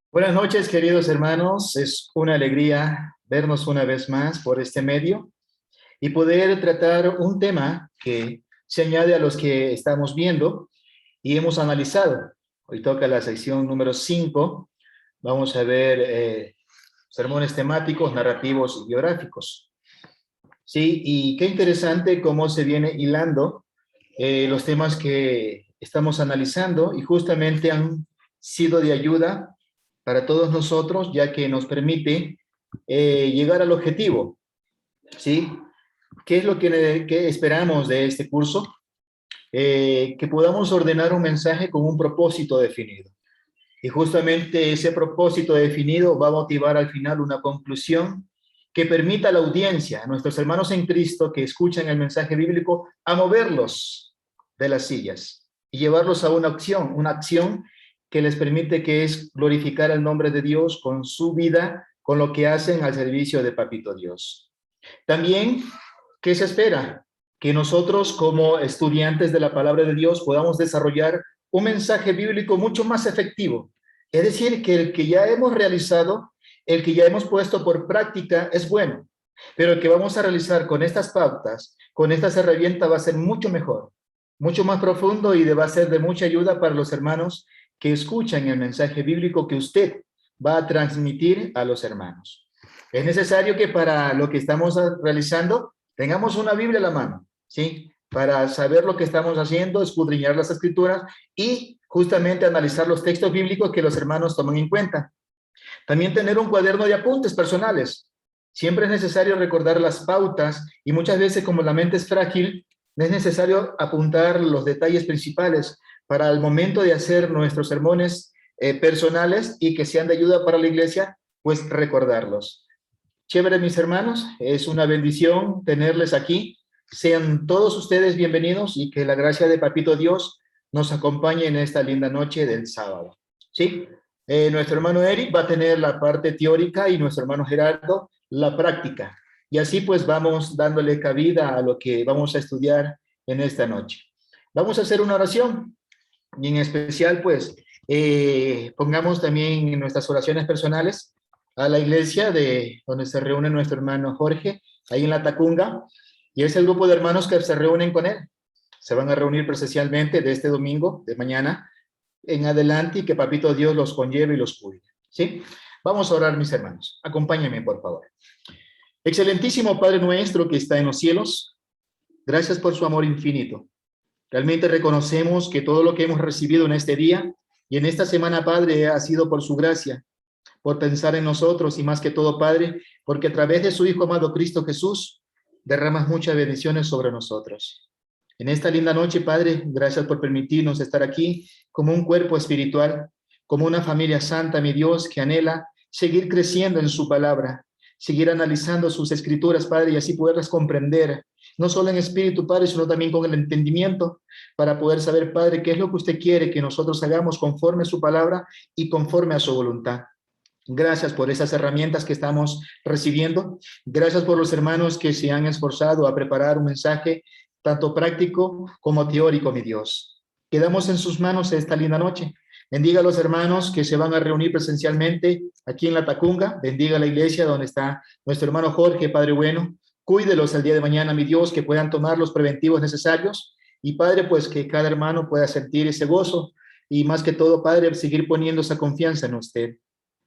Buenas noches, queridos hermanos. Es una alegría vernos una vez más por este medio y poder tratar un tema que se añade a los que estamos viendo y hemos analizado. Hoy toca la sección número 5. Vamos a ver sermones temáticos, narrativos y biográficos. Sí, y qué interesante cómo se viene hilando los temas que estamos analizando y justamente han sido de ayuda para todos nosotros, ya que nos permite llegar al objetivo, ¿sí? ¿Qué es lo que esperamos de este curso? Que podamos ordenar un mensaje con un propósito definido. Y justamente ese propósito definido va a motivar al final una conclusión que permita a la audiencia, a nuestros hermanos en Cristo que escuchan el mensaje bíblico, a moverlos de las sillas y llevarlos a una acción que les permite que es glorificar el nombre de Dios con su vida, con lo que hacen al servicio de Papito Dios. También, ¿qué se espera? Que nosotros como estudiantes de la palabra de Dios podamos desarrollar un mensaje bíblico mucho más efectivo. Es decir, que el que ya hemos realizado, el que ya hemos puesto por práctica es bueno, pero el que vamos a realizar con estas pautas, con estas herramientas va a ser mucho mejor, mucho más profundo y va a ser de mucha ayuda para los hermanos que escuchan el mensaje bíblico que usted va a transmitir a los hermanos. Es necesario que para lo que estamos realizando tengamos una Biblia a la mano, ¿sí? Para saber lo que estamos haciendo, escudriñar las escrituras y justamente analizar los textos bíblicos que los hermanos toman en cuenta. También tener un cuaderno de apuntes personales. Siempre es necesario recordar las pautas y muchas veces como la mente es frágil, es necesario apuntar los detalles principales para el momento de hacer nuestros sermones personales y que sean de ayuda para la iglesia, pues recordarlos. Chévere, mis hermanos, es una bendición tenerles aquí. Sean todos ustedes bienvenidos y que la gracia de Papito Dios nos acompañe en esta linda noche del sábado. ¿Sí? Nuestro hermano Eric va a tener la parte teórica y nuestro hermano Gerardo la práctica. Y así pues vamos dándole cabida a lo que vamos a estudiar en esta noche. Vamos a hacer una oración y en especial pues pongamos también en nuestras oraciones personales a la iglesia de donde se reúne nuestro hermano Jorge, ahí en la Tacunga, y es el grupo de hermanos que se reúnen con él. Se van a reunir presencialmente de este domingo, de mañana, en adelante y que Papito Dios los conlleve y los cuide. ¿Sí? Vamos a orar, mis hermanos. Acompáñenme, por favor. Excelentísimo Padre nuestro que está en los cielos, gracias por su amor infinito. Realmente reconocemos que todo lo que hemos recibido en este día y en esta semana, Padre, ha sido por su gracia, por pensar en nosotros y más que todo, Padre, porque a través de su Hijo amado Cristo Jesús, derramas muchas bendiciones sobre nosotros. En esta linda noche, Padre, gracias por permitirnos estar aquí como un cuerpo espiritual, como una familia santa, mi Dios, que anhela seguir creciendo en su palabra, seguir analizando sus escrituras, Padre, y así poderlas comprender, no solo en espíritu, Padre, sino también con el entendimiento, para poder saber, Padre, qué es lo que usted quiere que nosotros hagamos conforme a su palabra y conforme a su voluntad. Gracias por esas herramientas que estamos recibiendo. Gracias por los hermanos que se han esforzado a preparar un mensaje tanto práctico como teórico, mi Dios. Quedamos en sus manos esta linda noche. Bendiga a los hermanos que se van a reunir presencialmente aquí en la Tacunga. Bendiga a la iglesia donde está nuestro hermano Jorge, Padre bueno. Cuídelos el día de mañana, mi Dios, que puedan tomar los preventivos necesarios. Y Padre, pues que cada hermano pueda sentir ese gozo y más que todo, Padre, seguir poniendo esa confianza en usted.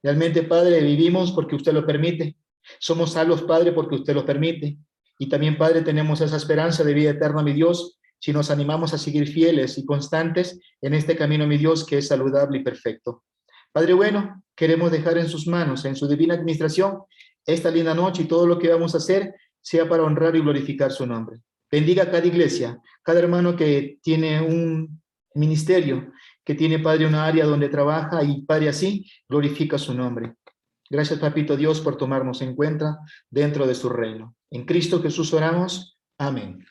Realmente, Padre, vivimos porque usted lo permite. Somos salvos, Padre, porque usted lo permite. Y también, Padre, tenemos esa esperanza de vida eterna, mi Dios, si nos animamos a seguir fieles y constantes en este camino, mi Dios, que es saludable y perfecto. Padre bueno, queremos dejar en sus manos, en su divina administración, esta linda noche y todo lo que vamos a hacer sea para honrar y glorificar su nombre. Bendiga a cada iglesia, cada hermano que tiene un ministerio, que tiene, Padre, una área donde trabaja y, Padre, así glorifica su nombre. Gracias, Papito Dios, por tomarnos en cuenta dentro de su reino. En Cristo Jesús oramos. Amén.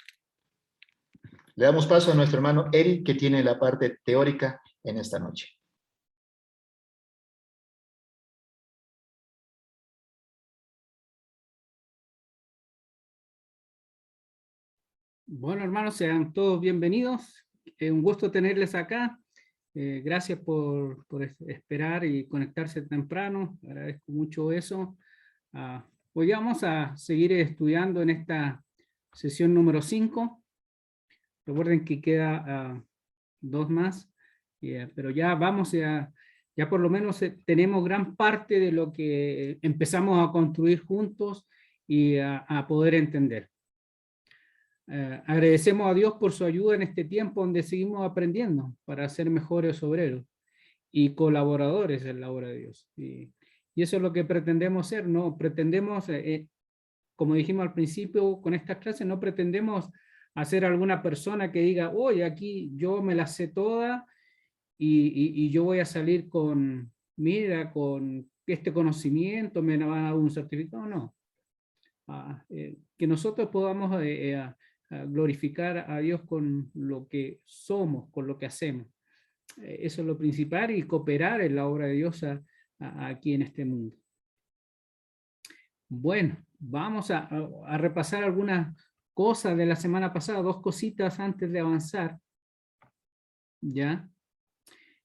Le damos paso a nuestro hermano Eric, que tiene la parte teórica en esta noche. Bueno, hermanos, sean todos bienvenidos. Es un gusto tenerles acá. Gracias por esperar y conectarse temprano. Agradezco mucho eso. Hoy vamos a seguir estudiando en esta sesión número 5. Recuerden que queda 2 más, pero ya vamos ya por lo menos tenemos gran parte de lo que empezamos a construir juntos y a poder entender. Agradecemos a Dios por su ayuda en este tiempo donde seguimos aprendiendo para ser mejores obreros y colaboradores en la obra de Dios. Y eso es lo que pretendemos ser, ¿no? Pretendemos, como dijimos al principio con estas clases, no pretendemos hacer alguna persona que diga, oye, aquí yo me la sé toda y yo voy a salir con, mira, con este conocimiento, me van a dar un certificado, no. Que nosotros podamos a glorificar a Dios con lo que somos, con lo que hacemos. Eso es lo principal, y cooperar en la obra de Dios aquí en este mundo. Bueno, vamos a repasar algunas cosas de la semana pasada, 2 cositas antes de avanzar. ¿Ya?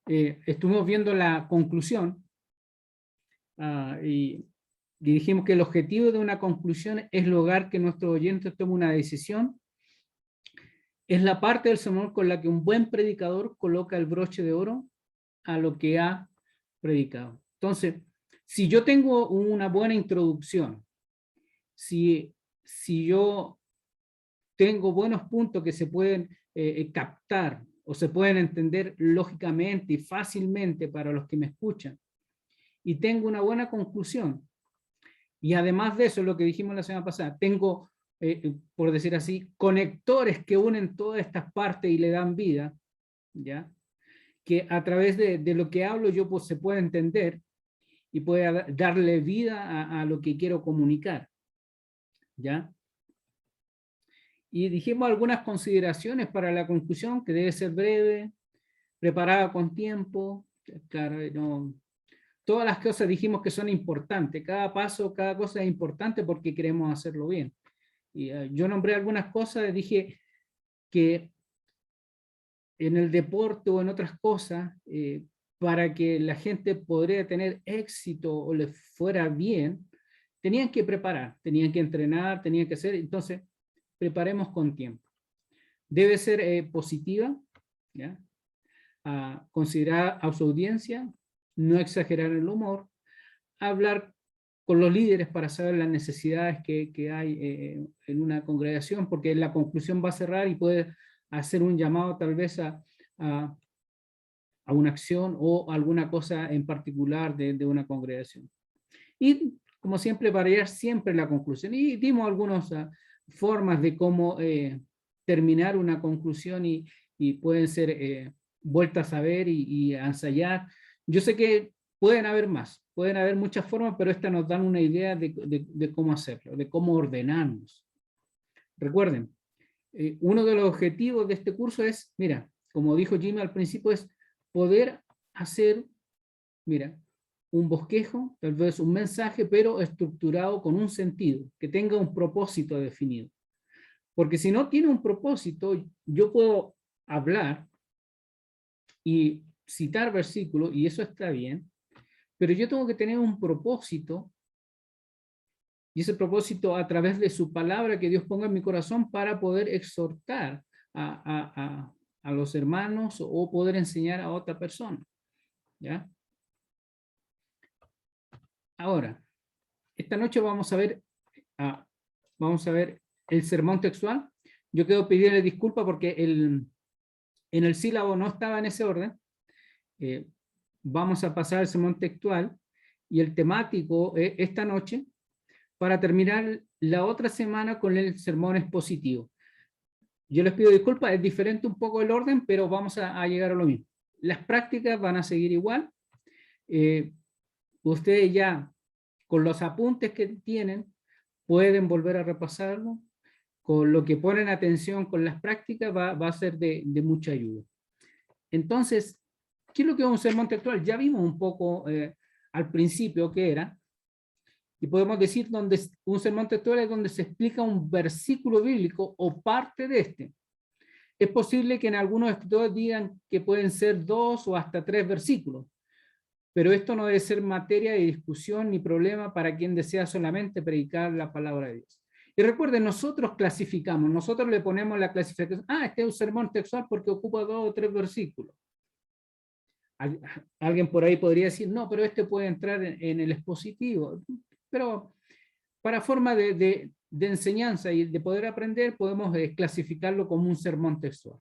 Estuvimos viendo la conclusión y dijimos que el objetivo de una conclusión es lograr que nuestro oyente tome una decisión. Es la parte del sermón con la que un buen predicador coloca el broche de oro a lo que ha predicado. Entonces, si yo tengo una buena introducción, si yo tengo buenos puntos que se pueden captar o se pueden entender lógicamente y fácilmente para los que me escuchan, y tengo una buena conclusión, y además de eso, lo que dijimos la semana pasada, tengo, por decir así, conectores que unen todas estas partes y le dan vida, ¿ya? Que a través de lo que hablo yo pues, se puede entender y puede darle vida a lo que quiero comunicar, ¿ya? Y dijimos algunas consideraciones para la conclusión, que debe ser breve, preparada con tiempo, claro, no, todas las cosas dijimos que son importantes, cada paso, cada cosa es importante porque queremos hacerlo bien. Y yo nombré algunas cosas, dije que en el deporte o en otras cosas, para que la gente podría tener éxito o le fuera bien, tenían que preparar, tenían que entrenar, tenían que hacer, entonces preparemos con tiempo. Debe ser positiva, ¿ya? Considerar a su audiencia, no exagerar el humor, hablar con los líderes para saber las necesidades que hay en una congregación, porque la conclusión va a cerrar y puede hacer un llamado tal vez a una acción o alguna cosa en particular de una congregación. Y como siempre, variar siempre la conclusión. Y dimos algunas formas de cómo terminar una conclusión y pueden ser vueltas a ver y a ensayar. Yo sé que pueden haber más, pueden haber muchas formas, pero estas nos dan una idea de cómo hacerlo, de cómo ordenarnos. Recuerden, uno de los objetivos de este curso es, mira, como dijo Jimmy al principio, es poder hacer, mira, un bosquejo, tal vez un mensaje, pero estructurado con un sentido, que tenga un propósito definido. Porque si no tiene un propósito, yo puedo hablar y citar versículos, y eso está bien, pero yo tengo que tener un propósito, y ese propósito a través de su palabra que Dios ponga en mi corazón para poder exhortar a los hermanos o poder enseñar a otra persona. ¿Ya? Ahora, esta noche vamos a ver el sermón textual. Yo quiero pedirle disculpas porque en el sílabo no estaba en ese orden. Vamos a pasar al sermón textual y el temático esta noche para terminar la otra semana con el sermón expositivo. Yo les pido disculpas, es diferente un poco el orden, pero vamos a llegar a lo mismo. Las prácticas van a seguir igual. Ustedes ya, con los apuntes que tienen, pueden volver a repasarlo. Con lo que ponen atención con las prácticas va a ser de mucha ayuda. Entonces, ¿qué es lo que es un sermón textual? Ya vimos un poco al principio qué era, y podemos decir donde un sermón textual es donde se explica un versículo bíblico o parte de este. Es posible que en algunos escritores digan que pueden ser 2 o hasta 3 versículos, pero esto no debe ser materia de discusión ni problema para quien desea solamente predicar la palabra de Dios. Y recuerden, nosotros clasificamos, nosotros le ponemos la clasificación, este es un sermón textual porque ocupa 2 o 3 versículos. Alguien por ahí podría decir, no, pero este puede entrar en el expositivo. Pero para forma de enseñanza y de poder aprender, podemos clasificarlo como un sermón textual.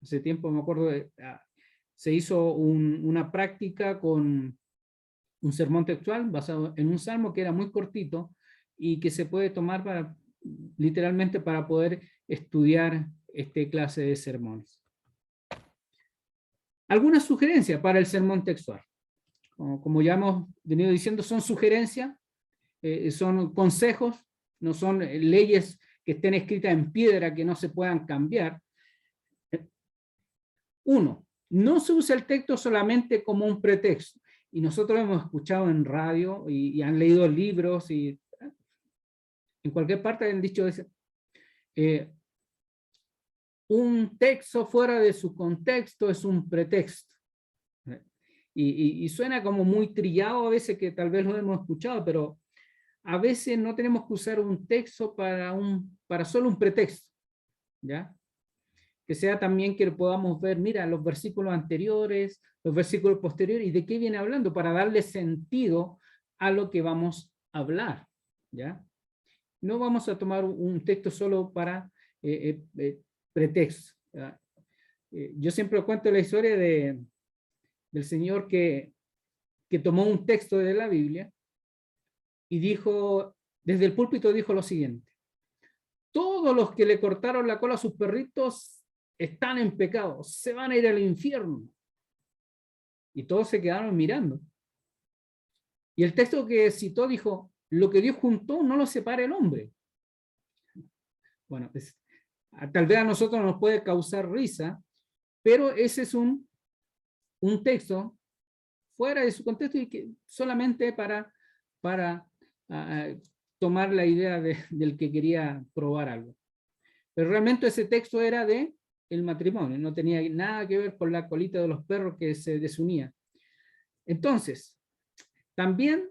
Hace tiempo me acuerdo, se hizo una práctica con un sermón textual basado en un salmo que era muy cortito y que se puede tomar literalmente para poder estudiar esta clase de sermones. Algunas sugerencias para el sermón textual. Como ya hemos venido diciendo, son sugerencias, son consejos, no son leyes que estén escritas en piedra que no se puedan cambiar. 1. No se usa el texto solamente como un pretexto. Y nosotros hemos escuchado en radio y han leído libros y en cualquier parte han dicho un texto fuera de su contexto es un pretexto. Y suena como muy trillado a veces, que tal vez lo hemos escuchado, pero a veces no tenemos que usar un texto para solo un pretexto, ¿ya? Que sea también que podamos ver, mira, los versículos anteriores, los versículos posteriores, y de qué viene hablando, para darle sentido a lo que vamos a hablar, ¿ya? No vamos a tomar un texto solo para pretexto. Yo siempre cuento la historia del señor que tomó un texto de la Biblia y dijo, desde el púlpito dijo lo siguiente: todos los que le cortaron la cola a sus perritos están en pecado, se van a ir al infierno. Y todos se quedaron mirando. Y el texto que citó dijo, lo que Dios juntó no lo separa el hombre. Bueno, tal vez a nosotros nos puede causar risa, pero ese es un texto fuera de su contexto y que solamente para tomar la idea del que quería probar algo. Pero realmente ese texto era de el matrimonio, no tenía nada que ver con la colita de los perros que se desunía. Entonces, también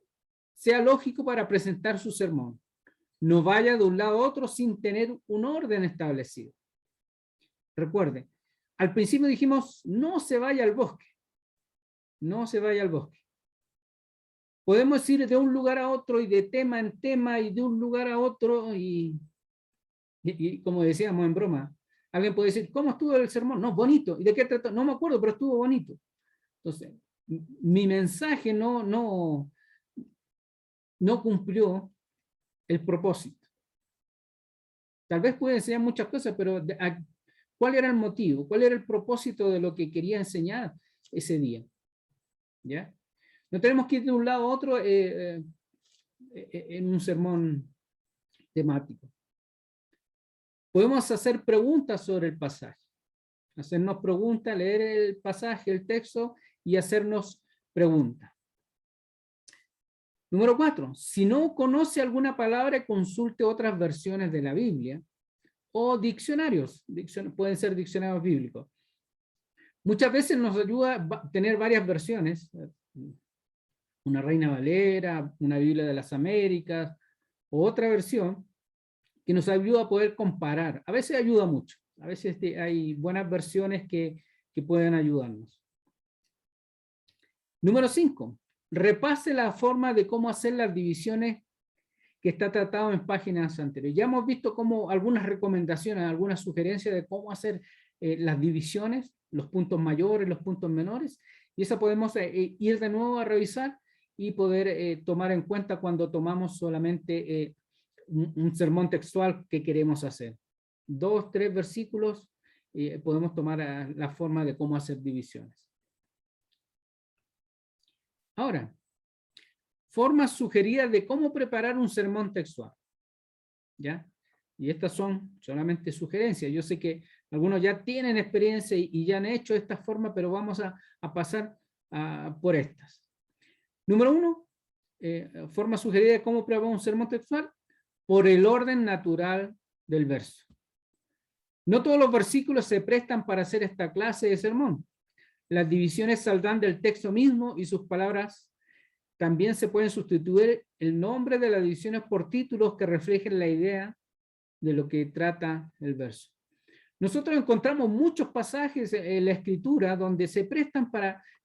sea lógico para presentar su sermón. No vaya de un lado a otro sin tener un orden establecido. Recuerde, al principio dijimos, no se vaya al bosque. No se vaya al bosque. Podemos ir de un lugar a otro y de tema en tema y de un lugar a otro y como decíamos en broma, alguien puede decir, ¿cómo estuvo el sermón? No, bonito. ¿Y de qué trató? No me acuerdo, pero estuvo bonito. Entonces, mi mensaje no cumplió el propósito. Tal vez puede enseñar muchas cosas, pero ¿cuál era el motivo? ¿Cuál era el propósito de lo que quería enseñar ese día? ¿Ya? No tenemos que ir de un lado a otro en un sermón temático. Podemos hacer preguntas sobre el pasaje. Hacernos preguntas, leer el pasaje, el texto y hacernos preguntas. Número 4. Si no conoce alguna palabra, consulte otras versiones de la Biblia o diccionarios. Pueden ser diccionarios bíblicos. Muchas veces nos ayuda a tener varias versiones. Una Reina Valera, una Biblia de las Américas, o otra versión que nos ayuda a poder comparar. A veces ayuda mucho. A veces hay buenas versiones que pueden ayudarnos. Número 5. Repase la forma de cómo hacer las divisiones que está tratado en páginas anteriores. Ya hemos visto como algunas recomendaciones, algunas sugerencias de cómo hacer las divisiones, los puntos mayores, los puntos menores, y eso podemos ir de nuevo a revisar y poder tomar en cuenta cuando tomamos solamente un sermón textual que queremos hacer. 2, 3 versículos, podemos tomar la forma de cómo hacer divisiones. Ahora, formas sugeridas de cómo preparar un sermón textual. ¿Ya? Y estas son solamente sugerencias. Yo sé que algunos ya tienen experiencia y ya han hecho esta forma, pero vamos a pasar por estas. Número 1, forma sugerida de cómo preparar un sermón textual por el orden natural del verso. No todos los versículos se prestan para hacer esta clase de sermón. Las divisiones saldrán del texto mismo y sus palabras también se pueden sustituir el nombre de las divisiones por títulos que reflejen la idea de lo que trata el verso. Nosotros encontramos muchos pasajes en la Escritura donde se prestan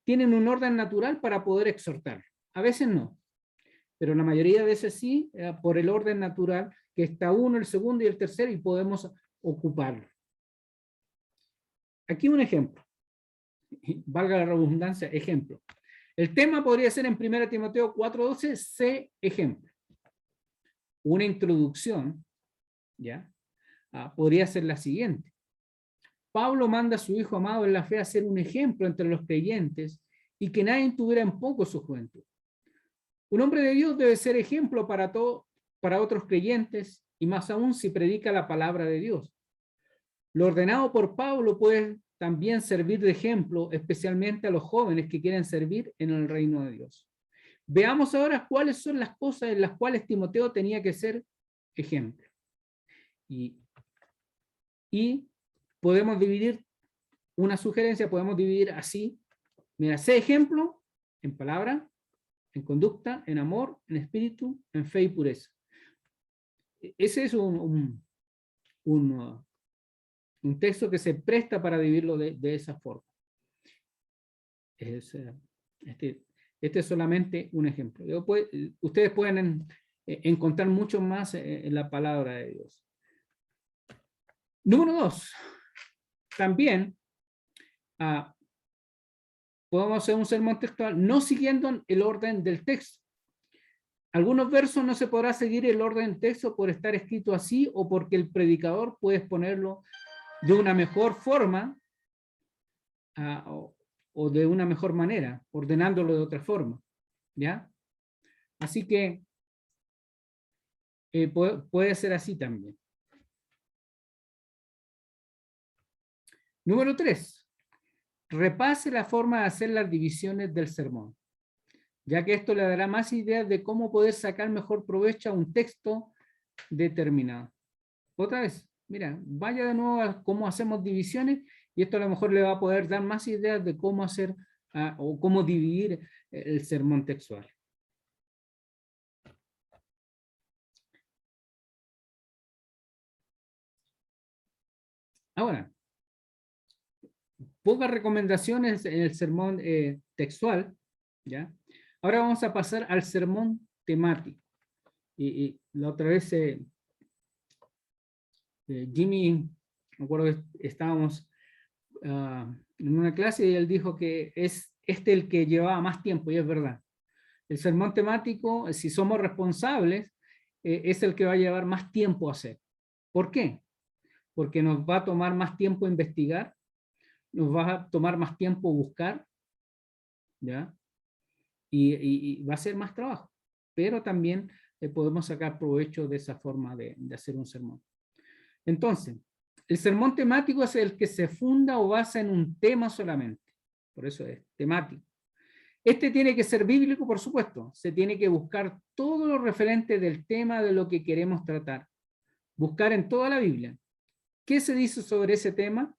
tienen un orden natural para poder exhortar. A veces no, pero la mayoría de veces sí, por el orden natural, que está uno, el segundo y el tercero, y podemos ocuparlo. Aquí un ejemplo, valga la redundancia, ejemplo. El tema podría ser en 1 Timoteo 4:12, C, ejemplo. Una introducción, ¿ya? Podría ser la siguiente. Pablo manda a su hijo amado en la fe a ser un ejemplo entre los creyentes y que nadie tuviera en poco su juventud. Un hombre de Dios debe ser ejemplo para otros creyentes y más aún si predica la palabra de Dios. Lo ordenado por Pablo puede también servir de ejemplo, especialmente a los jóvenes que quieren servir en el reino de Dios. Veamos ahora cuáles son las cosas en las cuales Timoteo tenía que ser ejemplo. Y podemos dividir una sugerencia, podemos dividir así. Mira, sé ejemplo en palabra, en conducta, en amor, en espíritu, en fe y pureza. Ese es un texto que se presta para dividirlo de esa forma. Este es solamente un ejemplo. Ustedes pueden encontrar mucho más en la palabra de Dios. Número 2. También podemos hacer un sermón textual no siguiendo el orden del texto. Algunos versos no se podrá seguir el orden del texto por estar escrito así o porque el predicador puede exponerlo de una mejor forma o de una mejor manera, ordenándolo de otra forma, ¿ya? Así que puede ser así también. Número 3. Repase la forma de hacer las divisiones del sermón, ya que esto le dará más ideas de cómo poder sacar mejor provecho a un texto determinado. Otra vez, mira, vaya de nuevo a cómo hacemos divisiones y esto a lo mejor le va a poder dar más ideas de cómo hacer o cómo dividir el sermón textual. Ahora, pocas recomendaciones en el sermón textual, ¿ya? Ahora vamos a pasar al sermón temático. Y la otra vez Jimmy, me acuerdo que estábamos en una clase y él dijo que es el que llevaba más tiempo, y es verdad. El sermón temático, si somos responsables, es el que va a llevar más tiempo a hacer. ¿Por qué? Porque nos va a tomar más tiempo investigar, nos va a tomar más tiempo buscar, ¿ya? Y va a ser más trabajo, pero también podemos sacar provecho de esa forma de hacer un sermón. Entonces, el sermón temático es el que se funda o basa en un tema solamente, por eso es temático. Este tiene que ser bíblico, por supuesto, se tiene que buscar todo lo referente del tema de lo que queremos tratar, buscar en toda la Biblia. ¿Qué se dice sobre ese tema?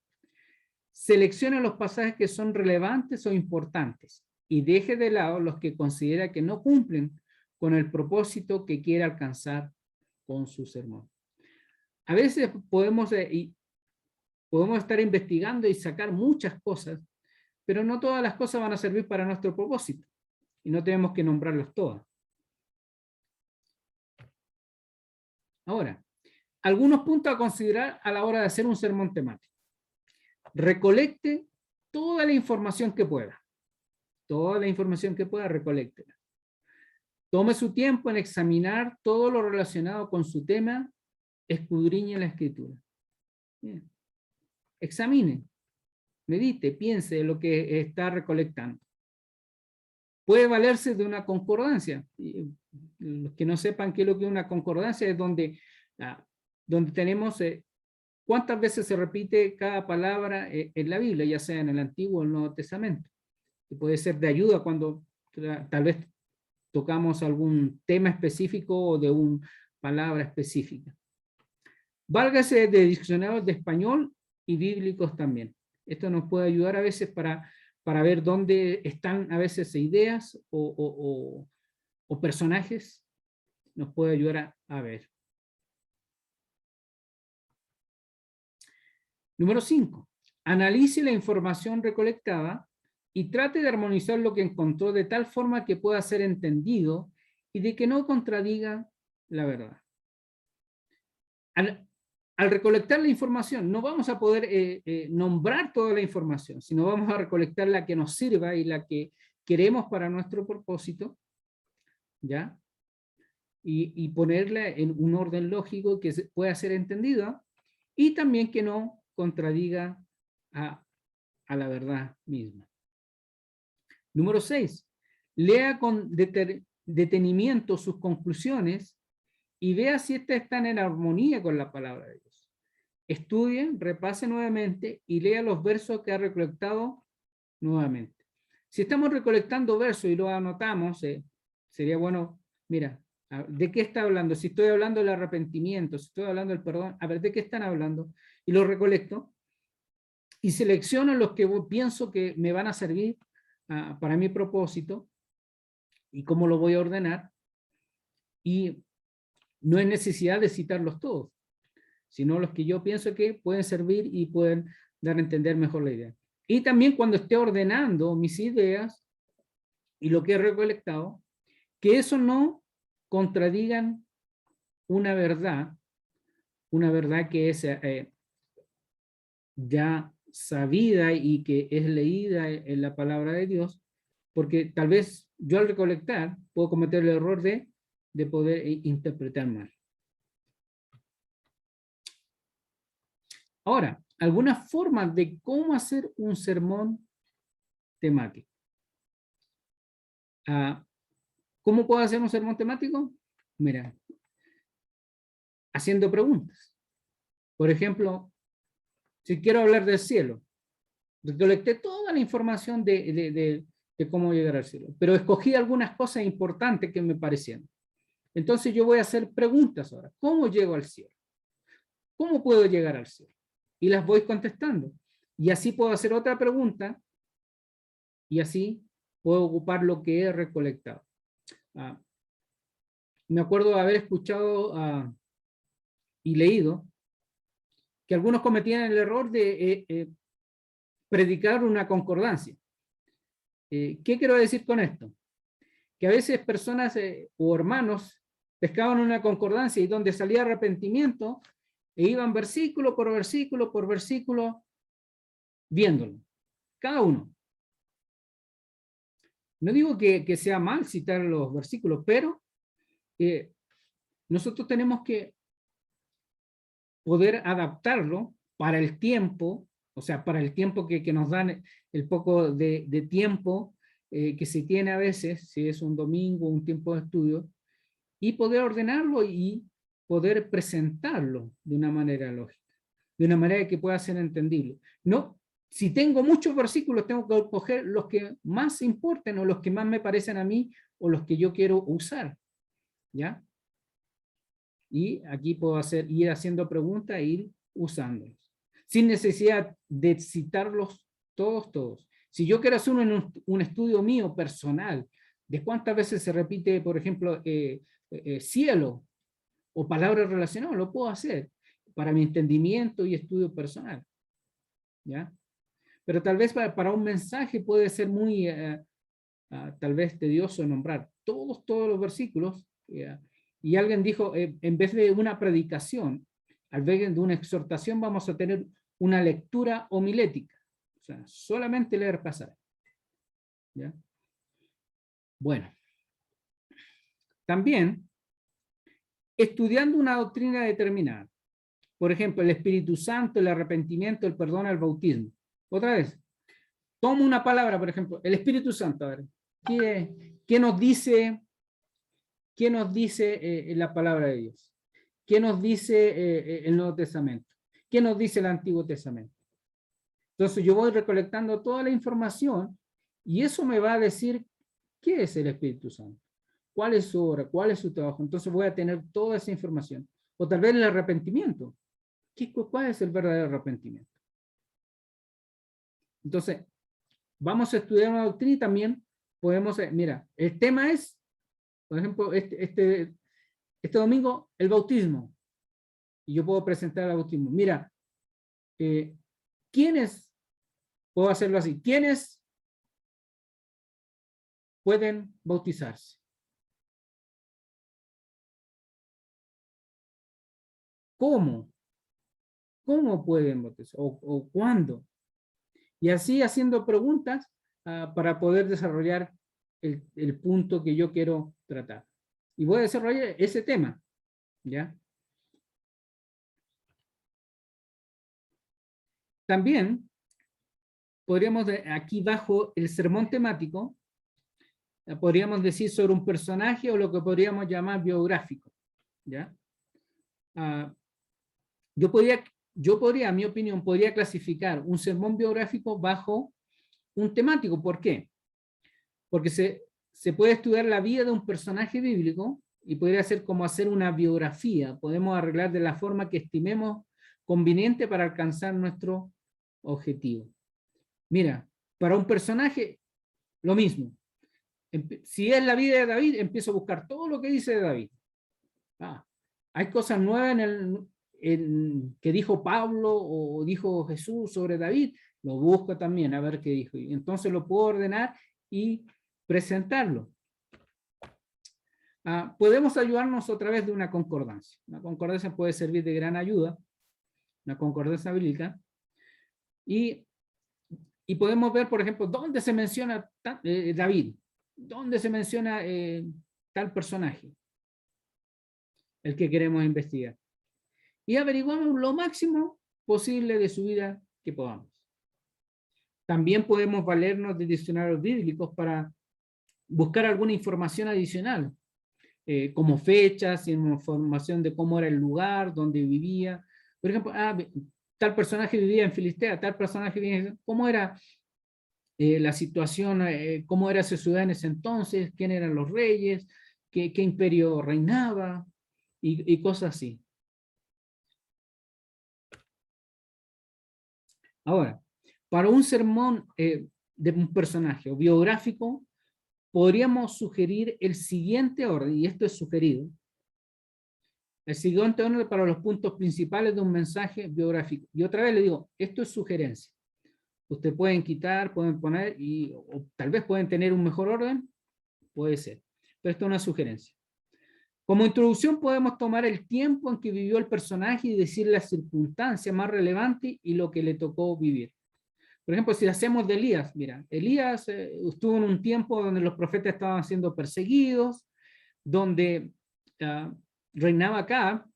Seleccione los pasajes que son relevantes o importantes y deje de lado los que considera que no cumplen con el propósito que quiere alcanzar con su sermón. A veces podemos estar investigando y sacar muchas cosas, pero no todas las cosas van a servir para nuestro propósito y no tenemos que nombrarlas todas. Ahora, algunos puntos a considerar a la hora de hacer un sermón temático. Recolecte toda la información que pueda. Toda la información que pueda, recoléctela. Tome su tiempo en examinar todo lo relacionado con su tema, escudriñe la escritura. Bien. Examine, medite, piense en lo que está recolectando. Puede valerse de una concordancia. Los que no sepan qué es lo que es una concordancia es donde tenemos cuántas veces se repite cada palabra en la Biblia, ya sea en el Antiguo o el Nuevo Testamento. Que puede ser de ayuda cuando tal vez tocamos algún tema específico o de una palabra específica. Válgase de diccionarios de español y bíblicos también. Esto nos puede ayudar a veces para ver dónde están a veces ideas o personajes, nos puede ayudar a ver. Número 5. Analice la información recolectada y trate de armonizar lo que encontró de tal forma que pueda ser entendido y de que no contradiga la verdad. Al recolectar la información, no vamos a poder nombrar toda la información, sino vamos a recolectar la que nos sirva y la que queremos para nuestro propósito, ¿ya? Y ponerla en un orden lógico que pueda ser entendida y también que no contradiga a la verdad misma. Número 6. Lea con detenimiento sus conclusiones y vea si éstas están en armonía con la palabra de Dios. Estudie, repase nuevamente y lea los versos que ha recolectado nuevamente. Si estamos recolectando versos y lo anotamos, sería bueno, mira, ¿de qué está hablando? Si estoy hablando del arrepentimiento, si estoy hablando del perdón, a ver, ¿de qué están hablando? Y lo recolecto y selecciono los que pienso que me van a servir para mi propósito y cómo lo voy a ordenar. Y no hay necesidad de citarlos todos, sino los que yo pienso que pueden servir y pueden dar a entender mejor la idea. Y también cuando esté ordenando mis ideas y lo que he recolectado, que eso no contradigan una verdad que es ya sabida y que es leída en la palabra de Dios, porque tal vez yo al recolectar puedo cometer el error de poder interpretar mal. Ahora, algunas formas de cómo hacer un sermón temático. ¿Cómo puedo hacer un sermón temático? Mira, haciendo preguntas. Por ejemplo, si quiero hablar del cielo, recolecté toda la información de cómo llegar al cielo, pero escogí algunas cosas importantes que me parecían. Entonces yo voy a hacer preguntas ahora. ¿Cómo llego al cielo? ¿Cómo puedo llegar al cielo? Y las voy contestando. Y así puedo hacer otra pregunta y así puedo ocupar lo que he recolectado. Me acuerdo de haber escuchado y leído que algunos cometían el error de predicar una concordancia. ¿Qué quiero decir con esto? Que a veces personas o hermanos pescaban una concordancia y donde salía arrepentimiento e iban versículo por versículo viéndolo, cada uno. No digo que sea mal citar los versículos, pero nosotros tenemos que poder adaptarlo para el tiempo, o sea, para el tiempo que nos dan, el poco de tiempo que se tiene a veces, si es un domingo, un tiempo de estudio, y poder ordenarlo y poder presentarlo de una manera lógica, de una manera que pueda ser entendible. No, si tengo muchos versículos, tengo que escoger los que más importen o los que más me parecen a mí o los que yo quiero usar, ¿ya? Y aquí puedo ir haciendo preguntas e ir usándolos, sin necesidad de citarlos todos. Si yo quiero hacer un estudio mío personal, de cuántas veces se repite, por ejemplo, cielo o palabras relacionadas, lo puedo hacer para mi entendimiento y estudio personal, ¿ya? Pero tal vez para un mensaje puede ser muy, tal vez tedioso nombrar todos los versículos, y alguien dijo, en vez de una predicación, al vez de una exhortación, vamos a tener una lectura homilética, o sea, solamente leer pasajes, ¿ya? Bueno, también, estudiando una doctrina determinada, por ejemplo, el Espíritu Santo, el arrepentimiento, el perdón, el bautismo. Otra vez, tomo una palabra, por ejemplo, el Espíritu Santo, a ver, ¿qué nos dice la palabra de Dios? ¿Qué nos dice el Nuevo Testamento? ¿Qué nos dice el Antiguo Testamento? Entonces yo voy recolectando toda la información y eso me va a decir qué es el Espíritu Santo, cuál es su obra, cuál es su trabajo. Entonces voy a tener toda esa información. O tal vez el arrepentimiento. ¿Cuál es el verdadero arrepentimiento? Entonces, vamos a estudiar una doctrina y también podemos, mira, el tema es, por ejemplo, este domingo, el bautismo. Y yo puedo presentar el bautismo. Mira, ¿quiénes, puedo hacerlo así, quiénes pueden bautizarse? ¿Cómo? ¿Cómo pueden bautizar? ¿O cuándo? Y así haciendo preguntas para poder desarrollar el punto que yo quiero tratar. Y voy a desarrollar ese tema, ¿ya? También podríamos, aquí bajo el sermón temático, podríamos decir sobre un personaje o lo que podríamos llamar biográfico, ¿ya? Yo podría, en mi opinión, podría clasificar un sermón biográfico bajo un temático. ¿Por qué? Porque se puede estudiar la vida de un personaje bíblico y podría ser como hacer una biografía. Podemos arreglar de la forma que estimemos conveniente para alcanzar nuestro objetivo. Mira, para un personaje, lo mismo. Si es la vida de David, empiezo a buscar todo lo que dice de David. Hay cosas nuevas que dijo Pablo o dijo Jesús sobre David, lo busco también a ver qué dijo. Y entonces lo puedo ordenar y presentarlo. Podemos ayudarnos a través de una concordancia. Una concordancia puede servir de gran ayuda, una concordancia bíblica. Y podemos ver, por ejemplo, dónde se menciona David, dónde se menciona tal personaje, el que queremos investigar. Y averiguamos lo máximo posible de su vida que podamos. También podemos valernos de diccionarios bíblicos para buscar alguna información adicional, como fechas, información de cómo era el lugar, dónde vivía. Por ejemplo, tal personaje vivía en Filistea, tal personaje vivía en... ¿Cómo era la situación, cómo era esa ciudad en ese entonces, quién eran los reyes, qué imperio reinaba, y cosas así. Ahora, para un sermón de un personaje o biográfico, podríamos sugerir el siguiente orden, y esto es sugerido, el siguiente orden para los puntos principales de un mensaje biográfico. Y otra vez le digo, esto es sugerencia. Ustedes pueden quitar, pueden poner, o tal vez pueden tener un mejor orden, puede ser. Pero esto es una sugerencia. Como introducción podemos tomar el tiempo en que vivió el personaje y decir las circunstancias más relevantes y lo que le tocó vivir. Por ejemplo, si hacemos de Elías, mira, Elías estuvo en un tiempo donde los profetas estaban siendo perseguidos, donde reinaba acá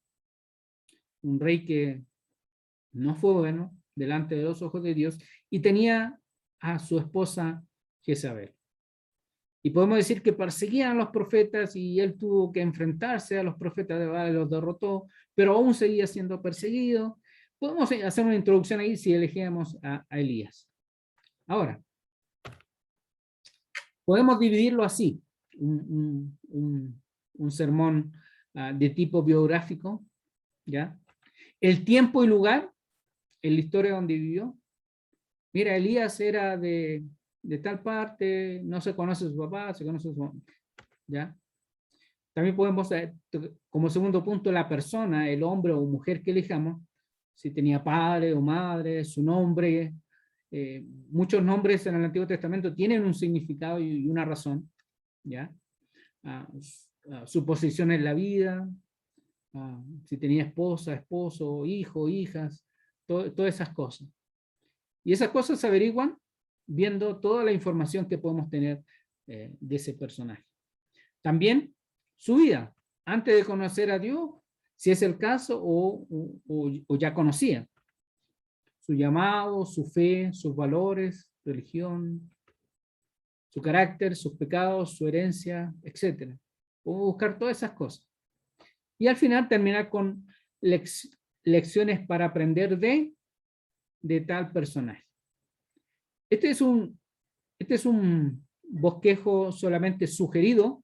un rey que no fue bueno delante de los ojos de Dios y tenía a su esposa Jezabel. Y podemos decir que perseguían a los profetas y él tuvo que enfrentarse a los profetas de Baal y los derrotó, pero aún seguía siendo perseguido. Podemos hacer una introducción ahí si elegíamos a Elías. Ahora, podemos dividirlo así, un sermón de tipo biográfico, ¿ya? El tiempo y lugar, en la historia donde vivió. Mira, Elías era de tal parte, no se conoce a su papá, se conoce a su mamá, ¿ya? También podemos, como segundo punto, la persona, el hombre o mujer que elijamos, si tenía padre o madre, su nombre. Muchos nombres en el Antiguo Testamento tienen un significado y una razón, ¿ya? Su posición en la vida, si tenía esposa, esposo, hijo, hijas, todas esas cosas. Y esas cosas se averiguan viendo toda la información que podemos tener de ese personaje. También su vida, antes de conocer a Dios, si es el caso, o ya conocía. Su llamado, su fe, sus valores, religión, su carácter, sus pecados, su herencia, etc. Podemos buscar todas esas cosas. Y al final terminar con lecciones para aprender de tal personaje. Este es un bosquejo solamente sugerido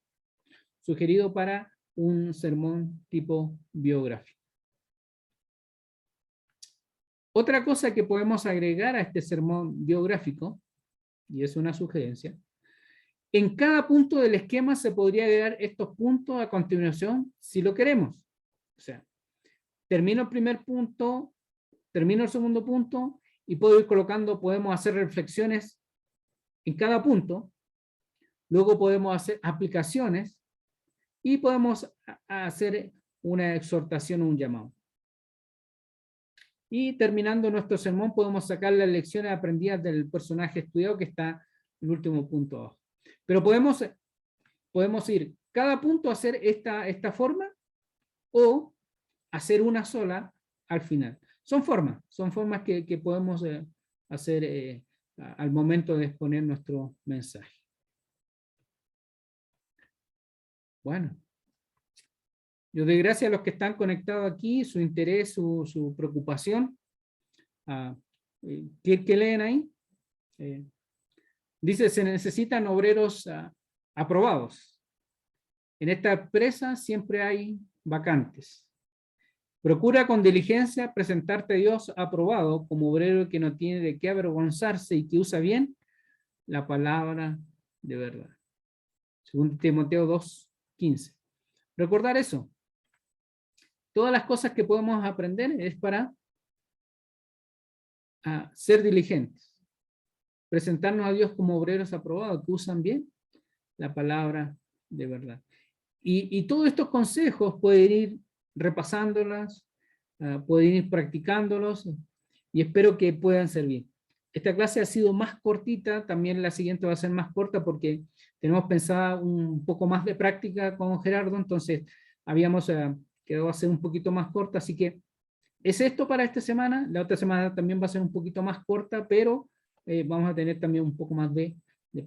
para un sermón tipo biográfico. Otra cosa que podemos agregar a este sermón biográfico, y es una sugerencia, en cada punto del esquema se podría agregar estos puntos a continuación si lo queremos. O sea, termino el primer punto, termino el segundo punto y puedo ir colocando, podemos hacer reflexiones en cada punto, luego podemos hacer aplicaciones y podemos hacer una exhortación o un llamado. Y terminando nuestro sermón podemos sacar las lecciones aprendidas del personaje estudiado que está en el último punto abajo. Pero podemos ir cada punto a hacer esta forma o hacer una sola al final. Son formas que podemos hacer al momento de exponer nuestro mensaje. Bueno, yo doy gracias a los que están conectados aquí, su interés, su preocupación. ¿Qué leen ahí? Dice, se necesitan obreros aprobados. En esta empresa siempre hay vacantes. Procura con diligencia presentarte a Dios aprobado como obrero que no tiene de qué avergonzarse y que usa bien la palabra de verdad. Según Timoteo 2:15. Recordar eso. Todas las cosas que podemos aprender es para ser diligentes. Presentarnos a Dios como obreros aprobados que usan bien la palabra de verdad. Y todos estos consejos pueden ir repasándolas, pueden ir practicándolos y espero que puedan servir. Esta clase ha sido más cortita, también la siguiente va a ser más corta porque tenemos pensada un poco más de práctica con Gerardo, entonces habíamos quedado a ser un poquito más corta, así que es esto para esta semana. La otra semana también va a ser un poquito más corta, pero vamos a tener también un poco más de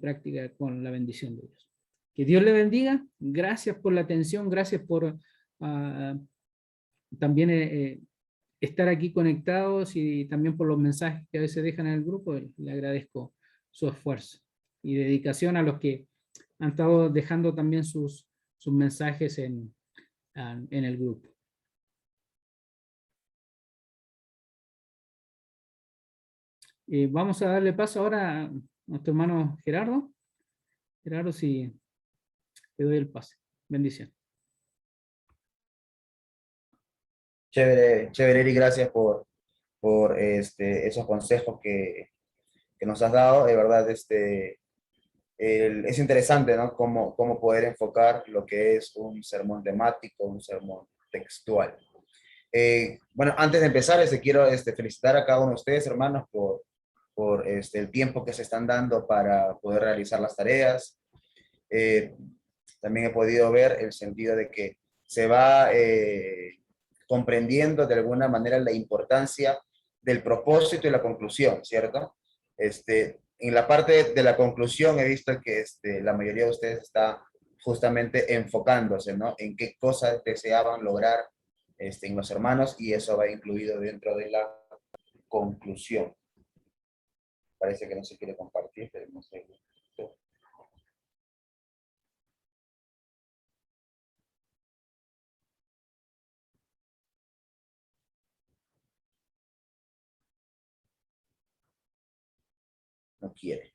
práctica con la bendición de Dios. Que Dios le bendiga. Gracias por la atención, gracias por también estar aquí conectados y también por los mensajes que a veces dejan en el grupo. Le agradezco su esfuerzo y dedicación a los que han estado dejando también sus mensajes en el grupo. Vamos a darle paso ahora a nuestro hermano Gerardo. Gerardo, si te doy el pase. Bendición. Chévere, chévere, Eric, gracias por esos consejos que nos has dado. De verdad, es interesante, ¿no? Cómo poder enfocar lo que es un sermón temático, un sermón textual. Bueno, antes de empezar, quiero felicitar a cada uno de ustedes, hermanos, por el tiempo que se están dando para poder realizar las tareas. También he podido ver el sentido de que se va comprendiendo de alguna manera la importancia del propósito y la conclusión, ¿cierto? En la parte de la conclusión he visto que la mayoría de ustedes está justamente enfocándose, ¿no? En qué cosas deseaban lograr en los hermanos, y eso va incluido dentro de la conclusión. Parece que no se quiere compartir, pero no sé. No quiere.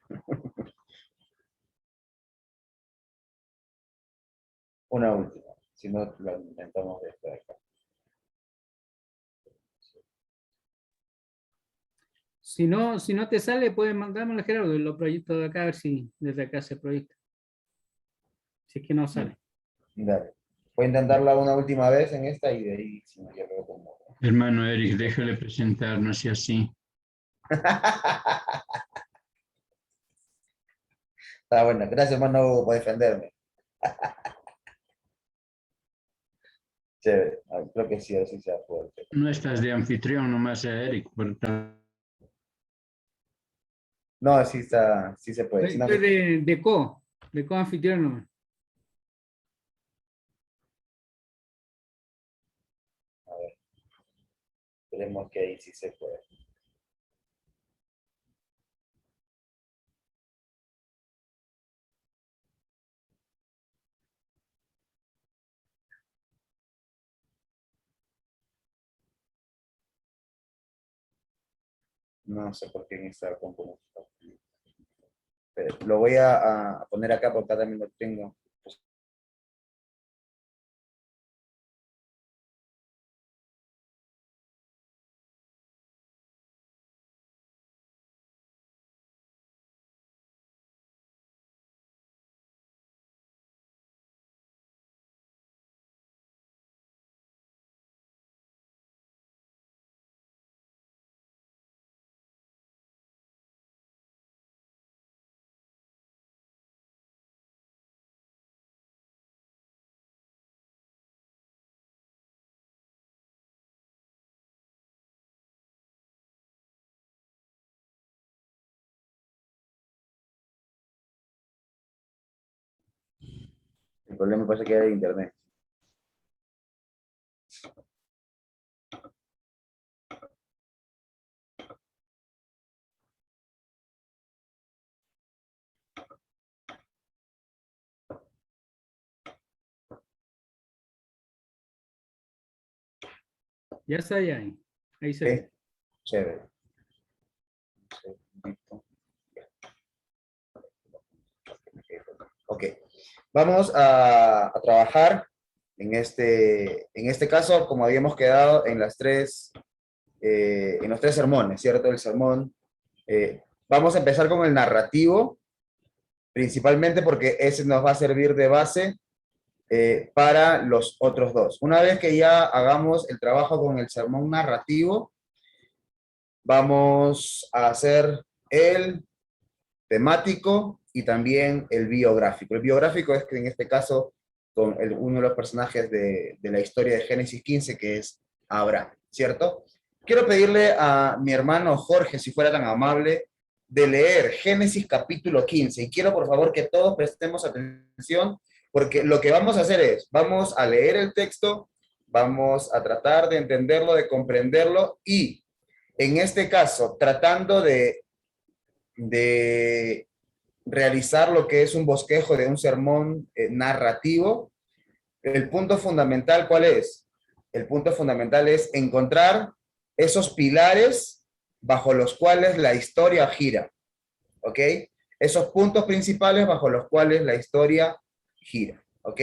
Una última, si no lo intentamos desde acá. Si no te sale, puedes mandármelo a Gerardo y lo proyecto de acá a ver si desde acá se proyecta. Si es que no sale. Dale. Voy a intentarla una última vez en esta y de ahí, si no, ya veo cómo. Hermano Eric, déjale presentar, no sea así. Está bueno, gracias, hermano, por defenderme. Chévere, creo que sí, así sea fuerte. No estás de anfitrión nomás, Eric. No, sí se puede. Si no, Estoy de co-anfitrión nomás. a ver, esperemos que ahí sí se puede. No sé por qué en esta compu. Pero lo voy a poner acá porque acá también lo tengo. El problema parece que era de internet. Ya está ahí. Ahí se ¿Sí? ve. Chévere. Un segundito. Ok. Vamos a trabajar en este caso, como habíamos quedado en en los tres sermones, ¿cierto? El sermón. Vamos a empezar con el narrativo, principalmente porque ese nos va a servir de base para los otros dos. Una vez que ya hagamos el trabajo con el sermón narrativo, vamos a hacer el temático y también el biográfico. El biográfico es que en este caso con uno de los personajes de la historia de Génesis 15, que es Abraham, ¿cierto? Quiero pedirle a mi hermano Jorge, si fuera tan amable, de leer Génesis capítulo 15. Y quiero por favor que todos prestemos atención, porque lo que vamos a hacer es, vamos a leer el texto, vamos a tratar de entenderlo, de comprenderlo, y en este caso, tratando de realizar lo que es un bosquejo de un sermón narrativo, el punto fundamental, ¿cuál es? El punto fundamental es encontrar esos pilares bajo los cuales la historia gira, ¿ok? Esos puntos principales bajo los cuales la historia gira, ¿ok?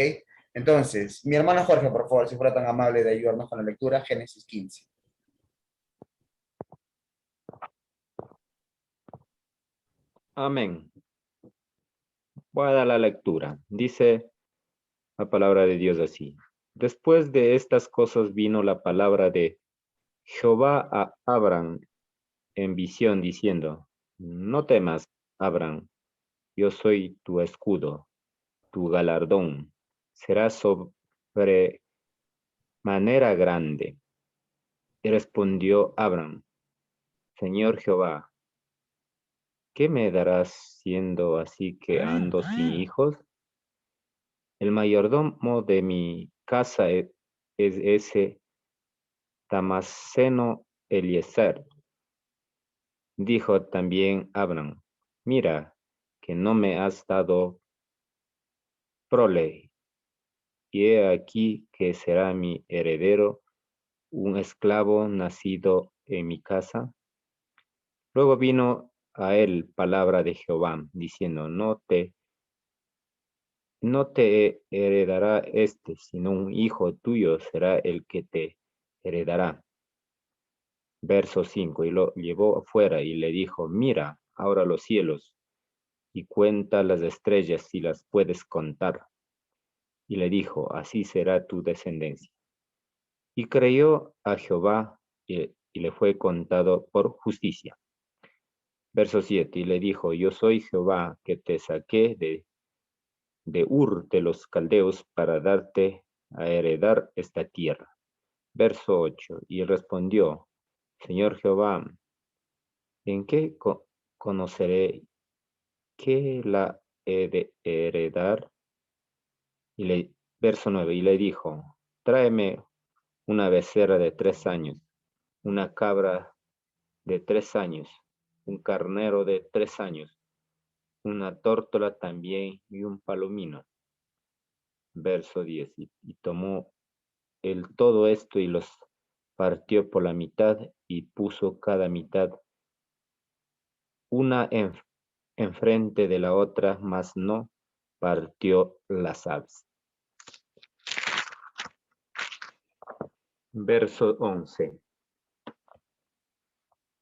Entonces, mi hermano Jorge, por favor, si fuera tan amable de ayudarnos con la lectura, Génesis 15. Amén. Voy a dar la lectura. Dice la palabra de Dios así. Después de estas cosas vino la palabra de Jehová a Abraham en visión diciendo, no temas, Abraham, yo soy tu escudo, tu galardón será sobre manera grande. Y respondió Abraham, Señor Jehová, ¿qué me darás siendo así que ando sin hijos? El mayordomo de mi casa es ese Damasceno Eliezer. Dijo también Abraham, mira, que no me has dado prole, y he aquí que será mi heredero un esclavo nacido en mi casa. Luego vino a él palabra de Jehová, diciendo, no te heredará este, sino un hijo tuyo será el que te heredará. Verso 5, y lo llevó afuera y le dijo, mira ahora los cielos y cuenta las estrellas si las puedes contar. Y le dijo, así será tu descendencia. Y creyó a Jehová y le fue contado por justicia. Verso 7, y le dijo, yo soy Jehová que te saqué de Ur de los Caldeos para darte a heredar esta tierra. Verso 8, y respondió, Señor Jehová, ¿en qué conoceré que la he de heredar? Verso 9, y le dijo, tráeme una becerra de 3 años, una cabra de 3 años, un carnero de 3 años, una tórtola también y un palomino. Verso 10, y tomó él todo esto y los partió por la mitad y puso cada mitad una enfrente de la otra, mas no partió las aves. Verso 11.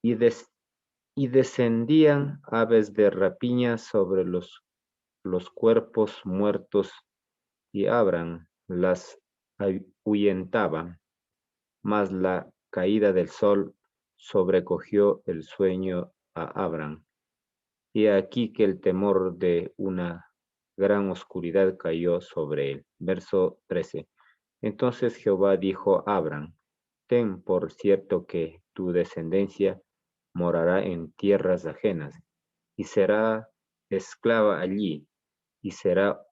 Y descendían aves de rapiña sobre los cuerpos muertos, y Abram las ahuyentaba, mas la caída del sol sobrecogió el sueño a Abram. Y aquí que el temor de una gran oscuridad cayó sobre él. Verso 13. Entonces Jehová dijo a Abram: ten por cierto que tu descendencia morará en tierras ajenas, y será esclava allí, y será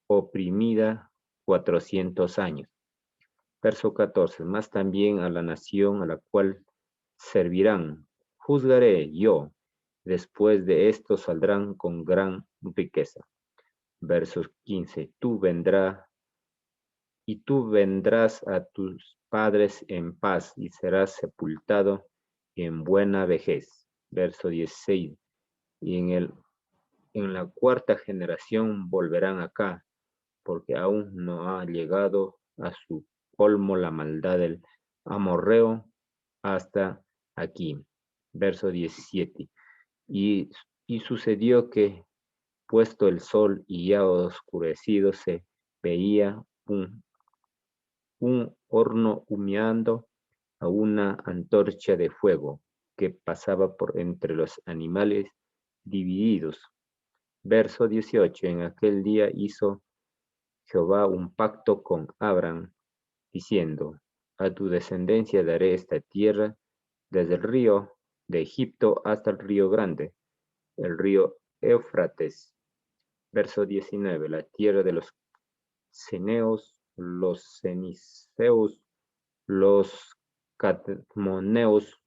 oprimida 400 años. Verso 14. Mas también a la nación a la cual servirán, juzgaré yo. Después de esto saldrán con gran riqueza. Verso 15. Tú vendrás a tus padres en paz y serás sepultado en buena vejez. Verso 16. Y en la cuarta generación volverán acá, porque aún no ha llegado a su colmo la maldad del amorreo hasta aquí. Verso 17. Y sucedió que, puesto el sol y ya oscurecido, se veía un horno humeando a una antorcha de fuego que pasaba por entre los animales divididos. Verso 18. En aquel día hizo Jehová un pacto con Abram, diciendo: a tu descendencia daré esta tierra, desde el río de Egipto hasta el río grande, el río Éufrates. Verso 19. La tierra de los ceneos, los ceniceos, los cadmoneos.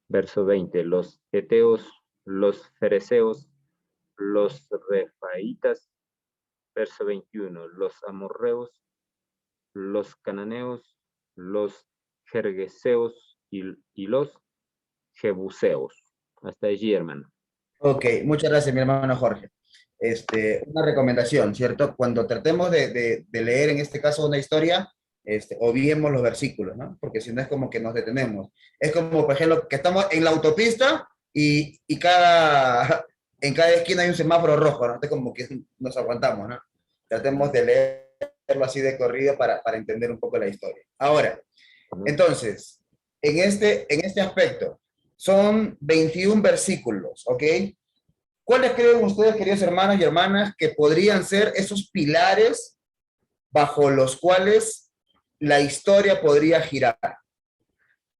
Verso 20. Los eteos, los fereceos, los refaitas. Verso 21. Los amorreos, los cananeos, los gergeseos y los jebuseos. Hasta allí, hermano. Ok, muchas gracias, mi hermano Jorge. Una recomendación, ¿cierto? Cuando tratemos de leer en este caso una historia, obviemos los versículos, ¿no? Porque si no es como que nos detenemos. Es como, por ejemplo, que estamos en la autopista y en cada esquina hay un semáforo rojo, ¿no? Entonces como que nos aguantamos, ¿no? Tratemos de leerlo así de corrido para entender un poco la historia. Ahora, entonces, en este aspecto, son 21 versículos, ¿ok? ¿Cuáles creen ustedes, queridos hermanos y hermanas, que podrían ser esos pilares bajo los cuales la historia podría girar?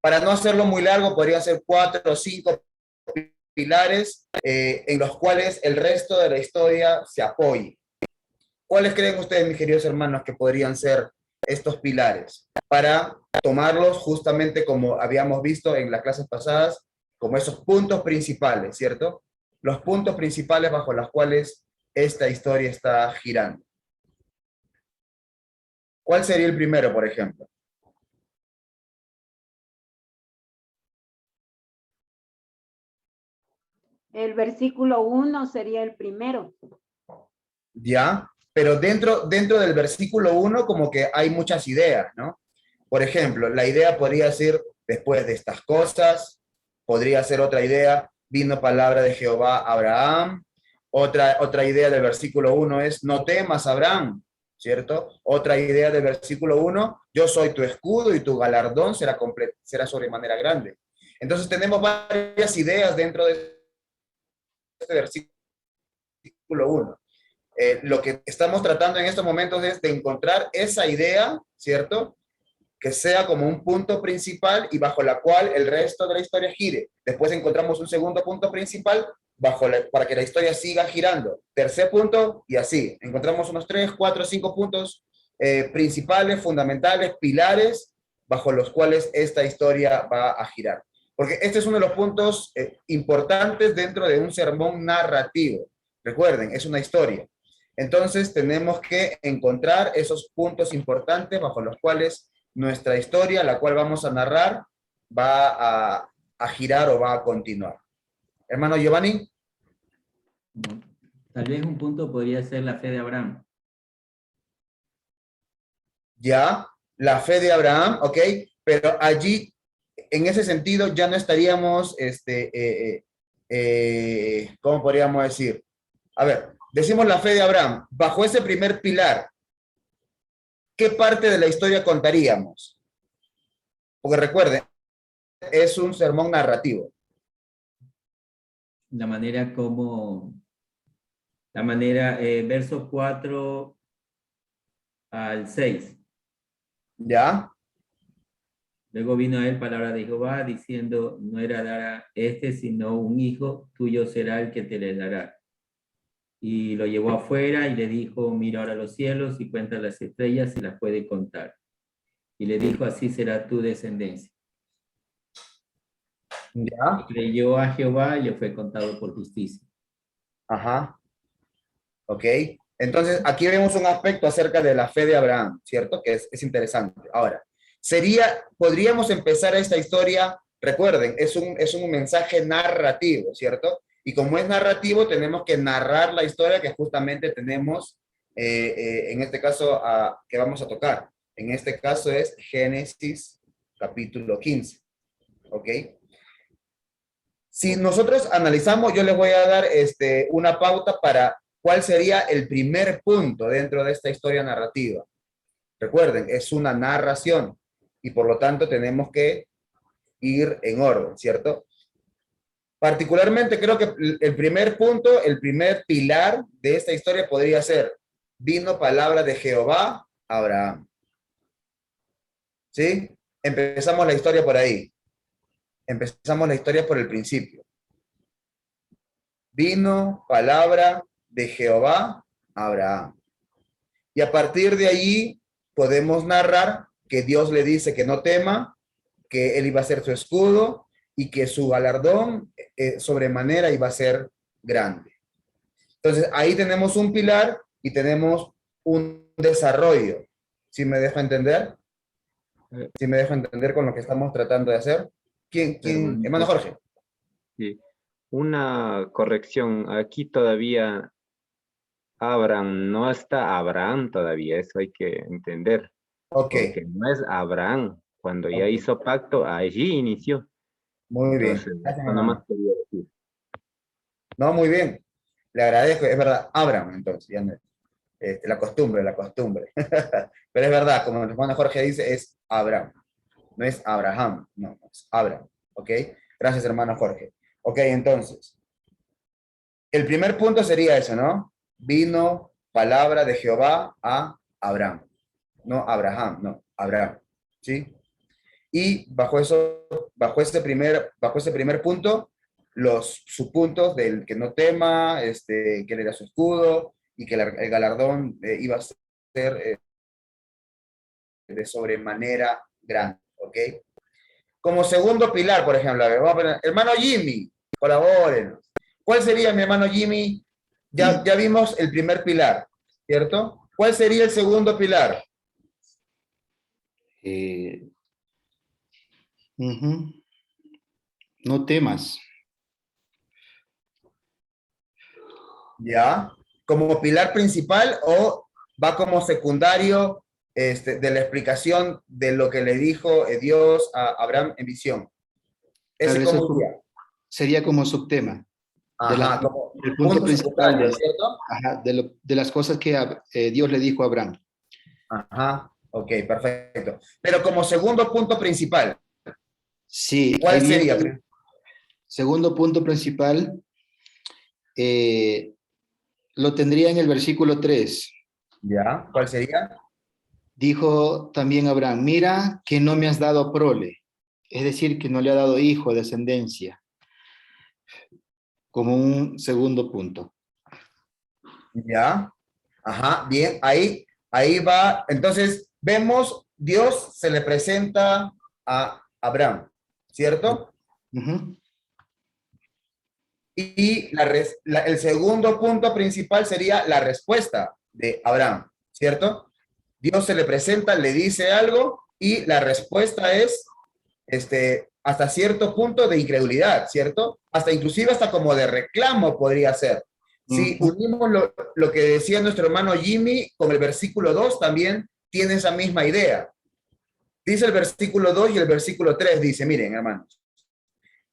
Para no hacerlo muy largo, podrían ser 4 o 5 pilares en los cuales el resto de la historia se apoye. ¿Cuáles creen ustedes, mis queridos hermanos, que podrían ser estos pilares? Para tomarlos justamente como habíamos visto en las clases pasadas, como esos puntos principales, ¿cierto? Los puntos principales bajo los cuales esta historia está girando. ¿Cuál sería el primero, por ejemplo? El versículo 1 sería el primero. Ya, pero dentro del versículo 1 como que hay muchas ideas, ¿no? Por ejemplo, la idea podría ser después de estas cosas, podría ser otra idea, vino palabra de Jehová a Abraham, otra idea del versículo 1 es, no temas, Abraham, ¿cierto? Otra idea del versículo 1, yo soy tu escudo y tu galardón será sobremanera grande. Entonces tenemos varias ideas dentro de este versículo 1. Lo que estamos tratando en estos momentos es de encontrar esa idea, ¿cierto? Que sea como un punto principal y bajo la cual el resto de la historia gire. Después encontramos un segundo punto principal para que la historia siga girando. Tercer punto y así. Encontramos unos 3, 4, 5 puntos principales, fundamentales, pilares, bajo los cuales esta historia va a girar. Porque este es uno de los puntos importantes dentro de un sermón narrativo. Recuerden, es una historia. Entonces tenemos que encontrar esos puntos importantes bajo los cuales nuestra historia, la cual vamos a narrar, va a girar o va a continuar. Hermano Giovanni. Tal vez un punto podría ser la fe de Abraham. Ya, la fe de Abraham, ok, pero allí, en ese sentido, ya no estaríamos, ¿cómo podríamos decir? A ver, decimos la fe de Abraham, bajo ese primer pilar, ¿qué parte de la historia contaríamos? Porque recuerden, es un sermón narrativo. La manera como, versos 4 al 6. ¿Ya? Luego vino a él palabra de Jehová diciendo, no heredará este, sino un hijo tuyo será el que te heredará. Y lo llevó afuera y le dijo, mira ahora los cielos y cuenta las estrellas y las puede contar. Y le dijo, así será tu descendencia. ¿Ya? Y creyó a Jehová y le fue contado por justicia. Ajá. Ok. Entonces, aquí vemos un aspecto acerca de la fe de Abraham, ¿cierto? Que es interesante. Ahora, podríamos empezar esta historia, recuerden, es un mensaje narrativo, ¿cierto? Y como es narrativo, tenemos que narrar la historia que justamente tenemos, en este caso, que vamos a tocar. En este caso es Génesis capítulo 15, ¿ok? Si nosotros analizamos, yo les voy a dar una pauta para cuál sería el primer punto dentro de esta historia narrativa. Recuerden, es una narración y por lo tanto tenemos que ir en orden, ¿cierto? Particularmente creo que el primer punto, el primer pilar de esta historia podría ser, vino palabra de Jehová a Abraham. ¿Sí? Empezamos la historia por ahí. Empezamos la historia por el principio. Vino palabra de Jehová a Abraham. Y a partir de allí podemos narrar que Dios le dice que no tema, que él iba a ser su escudo y que su galardón sobremanera iba a ser grande. Entonces ahí tenemos un pilar y tenemos un desarrollo. ¿Sí me dejo entender? ¿Sí me dejo entender con lo que estamos tratando de hacer? ¿Quién? Hermano Jorge. Sí. Una corrección, aquí todavía Abraham, no está Abraham todavía, eso hay que entender. Ok. Porque no es Abraham, cuando ya Ok. hizo pacto, allí inició. Muy bien. Entonces, Gracias, eso nomás hermano. quería decir. No, muy bien. Le agradezco, es verdad, Abraham, entonces, ya no, la costumbre. Pero es verdad, como el hermano Jorge dice, es Abraham. No es Abraham, no, es Abraham. ¿Ok? Gracias, hermano Jorge. Ok, entonces, el primer punto sería eso, ¿no? Vino palabra de Jehová a Abraham. No Abraham, no, Abraham. ¿Sí? Y bajo ese primer punto, los subpuntos del que no tema, que él era su escudo y que el galardón iba a ser de sobremanera grande, ¿ok? Como segundo pilar, por ejemplo, a ver, vamos a poner, hermano Jimmy, colabórenos. ¿Cuál sería, mi hermano Jimmy? Ya vimos el primer pilar, ¿cierto? ¿Cuál sería el segundo pilar? No temas. ¿Ya? ¿Como pilar principal o va como secundario de la explicación de lo que le dijo Dios a Abraham en visión? Claro, Ese eso como día. sería como subtema. Ajá, como El punto principal secundario, ¿cierto? de las cosas que Dios le dijo a Abraham. Ajá, ok, perfecto. Pero como segundo punto principal, Sí, ¿cuál ahí sería? viene. Segundo punto principal, lo tendría en el versículo 3. ¿Ya? ¿Cuál sería? Dijo también Abraham, mira que no me has dado prole, es decir, que no le ha dado hijo, descendencia, como un segundo punto. ¿Ya? Ajá, bien, ahí va. Entonces, vemos, Dios se le presenta a Abraham, ¿cierto? Uh-huh. Y el segundo punto principal sería la respuesta de Abraham, ¿cierto? Dios se le presenta, le dice algo y la respuesta es, hasta cierto punto de incredulidad, ¿cierto? Hasta inclusive hasta como de reclamo podría ser. Si unimos lo que decía nuestro hermano Jimmy con el versículo 2, también tiene esa misma idea. Dice el versículo 2 y el versículo 3, dice, miren, hermanos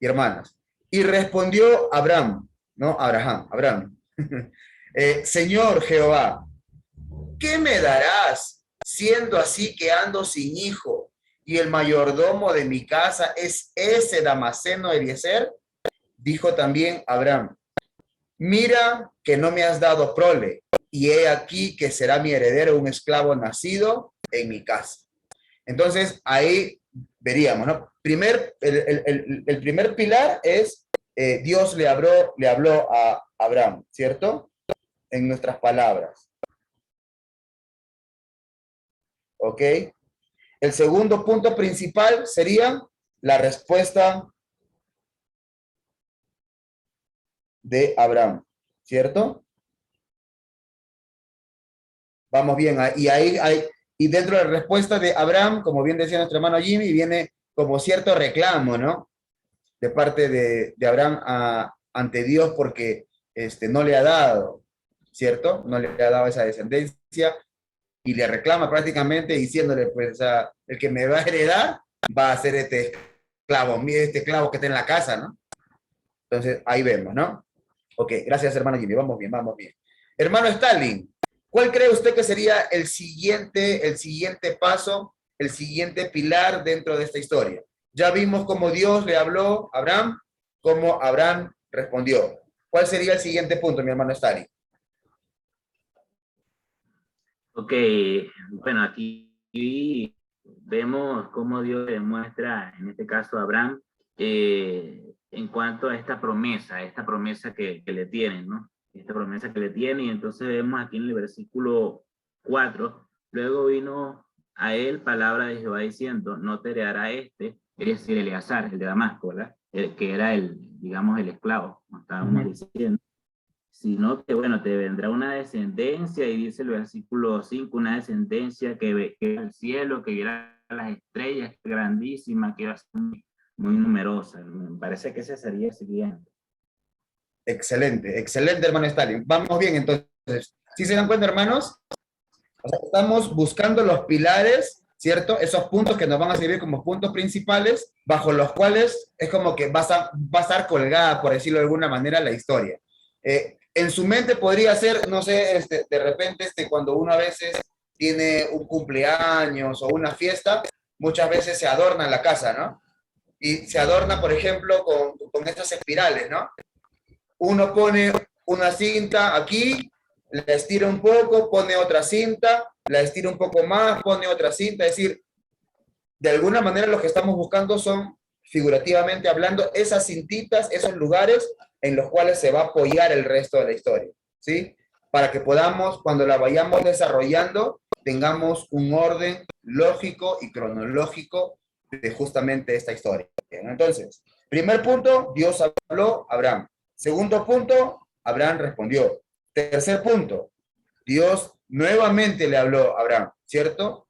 y hermanas, y respondió Abraham, ¿no? Abraham. Señor Jehová, ¿qué me darás siendo así que ando sin hijo y el mayordomo de mi casa es ese Damaseno Eliezer? Dijo también Abraham, mira que no me has dado prole, y he aquí que será mi heredero un esclavo nacido en mi casa. Entonces, ahí veríamos, ¿no? El primer pilar es, Dios le habló a Abraham, ¿cierto? En nuestras palabras. ¿Ok? El segundo punto principal sería la respuesta de Abraham, ¿cierto? Vamos bien, y dentro de la respuesta de Abraham, como bien decía nuestro hermano Jimmy, viene como cierto reclamo, ¿no? De parte de Abraham ante Dios porque no le ha dado, ¿cierto? No le ha dado esa descendencia y le reclama prácticamente diciéndole, pues, o sea, el que me va a heredar va a ser este esclavo que está en la casa, ¿no? Entonces, ahí vemos, ¿no? Ok, gracias, hermano Jimmy. Vamos bien, vamos bien. Hermano Stalin, ¿cuál cree usted que sería el siguiente paso, el siguiente pilar dentro de esta historia? Ya vimos cómo Dios le habló a Abraham, cómo Abraham respondió. ¿Cuál sería el siguiente punto, mi hermano Stalin? Ok, bueno, aquí vemos cómo Dios demuestra, en este caso a Abraham, en cuanto a esta promesa que le tienen, ¿no? Esta promesa que le tiene, y entonces vemos aquí en el versículo 4, luego vino a él palabra de Jehová diciendo, no te heredará es decir, Eleazar, el de Damasco, ¿verdad? Que era digamos, el esclavo, como estábamos diciendo, sino que, bueno, te vendrá una descendencia, y dice el versículo 5, una descendencia que ve el cielo, que verá las estrellas, grandísima, que va a ser muy numerosa. Me parece que ese sería el siguiente. Excelente, excelente, hermano Stalin. Vamos bien, entonces. ¿Sí se dan cuenta, hermanos? O sea, estamos buscando los pilares, ¿cierto? Esos puntos que nos van a servir como puntos principales, bajo los cuales es como que va a estar colgada, por decirlo de alguna manera, la historia. En su mente podría ser, no sé, de repente, cuando uno a veces tiene un cumpleaños o una fiesta, muchas veces se adorna la casa, ¿no? Y se adorna, por ejemplo, con estas espirales, ¿no? Uno pone una cinta aquí, la estira un poco, pone otra cinta, la estira un poco más, pone otra cinta. Es decir, de alguna manera lo que estamos buscando son, figurativamente hablando, esas cintitas, esos lugares en los cuales se va a apoyar el resto de la historia, ¿sí? Para que podamos, cuando la vayamos desarrollando, tengamos un orden lógico y cronológico de justamente esta historia. Entonces, primer punto, Dios habló a Abraham. Segundo punto, Abraham respondió. Tercer punto, Dios nuevamente le habló a Abraham, ¿cierto?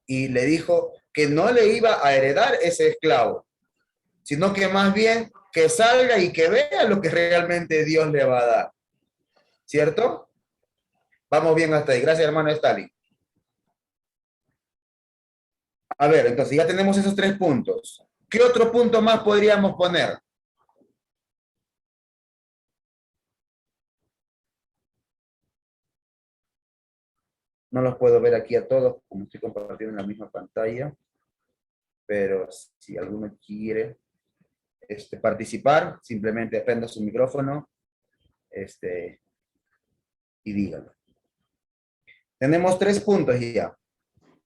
Y le dijo que no le iba a heredar ese esclavo, sino que más bien que salga y que vea lo que realmente Dios le va a dar, ¿cierto? Vamos bien hasta ahí. Gracias, hermano Stalin. A ver, entonces ya tenemos esos 3 puntos. ¿Qué otro punto más podríamos poner? No los puedo ver aquí a todos, como estoy compartiendo en la misma pantalla. Pero si alguno quiere participar, simplemente prenda su micrófono y dígalo. Tenemos 3 puntos ya.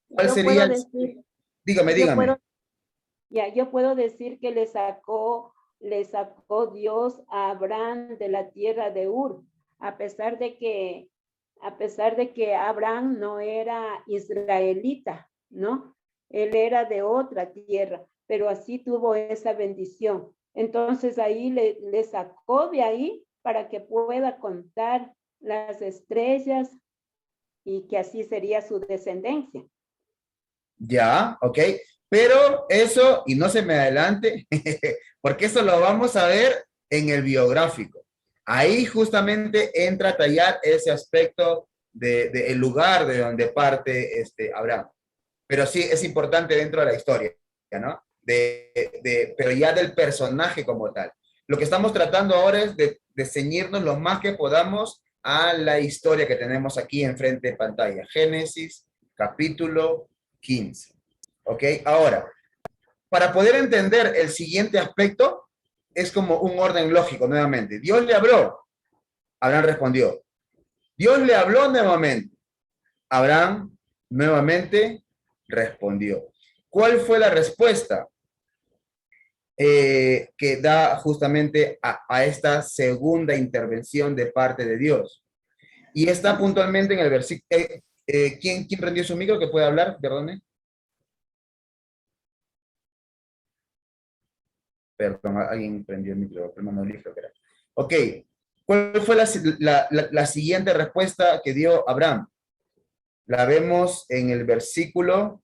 ¿Cuál sería? Dígame. Yo puedo decir que le sacó Dios a Abraham de la tierra de Ur, a pesar de que Abraham no era israelita, ¿no? Él era de otra tierra, pero así tuvo esa bendición. Entonces ahí le sacó de ahí para que pueda contar las estrellas y que así sería su descendencia. Ya, ok. Pero eso, y no se me adelante, porque eso lo vamos a ver en el biográfico. Ahí justamente entra a tallar ese aspecto el lugar de donde parte Abraham. Pero sí es importante dentro de la historia, ¿no? Pero ya del personaje como tal. Lo que estamos tratando ahora es de ceñirnos lo más que podamos a la historia que tenemos aquí enfrente de pantalla. Génesis, capítulo 15. ¿Ok? Ahora, para poder entender el siguiente aspecto, es como un orden lógico nuevamente. Dios le habló, Abraham respondió. Dios le habló nuevamente, Abraham nuevamente respondió. ¿Cuál fue la respuesta que da justamente a esta segunda intervención de parte de Dios? Y está puntualmente en el versículo. ¿Quién prendió su micro que puede hablar? Perdone. Perdón, alguien prendió el micro, hermano Luis, creo que era. Ok, ¿cuál fue la siguiente respuesta que dio Abraham? La vemos en el versículo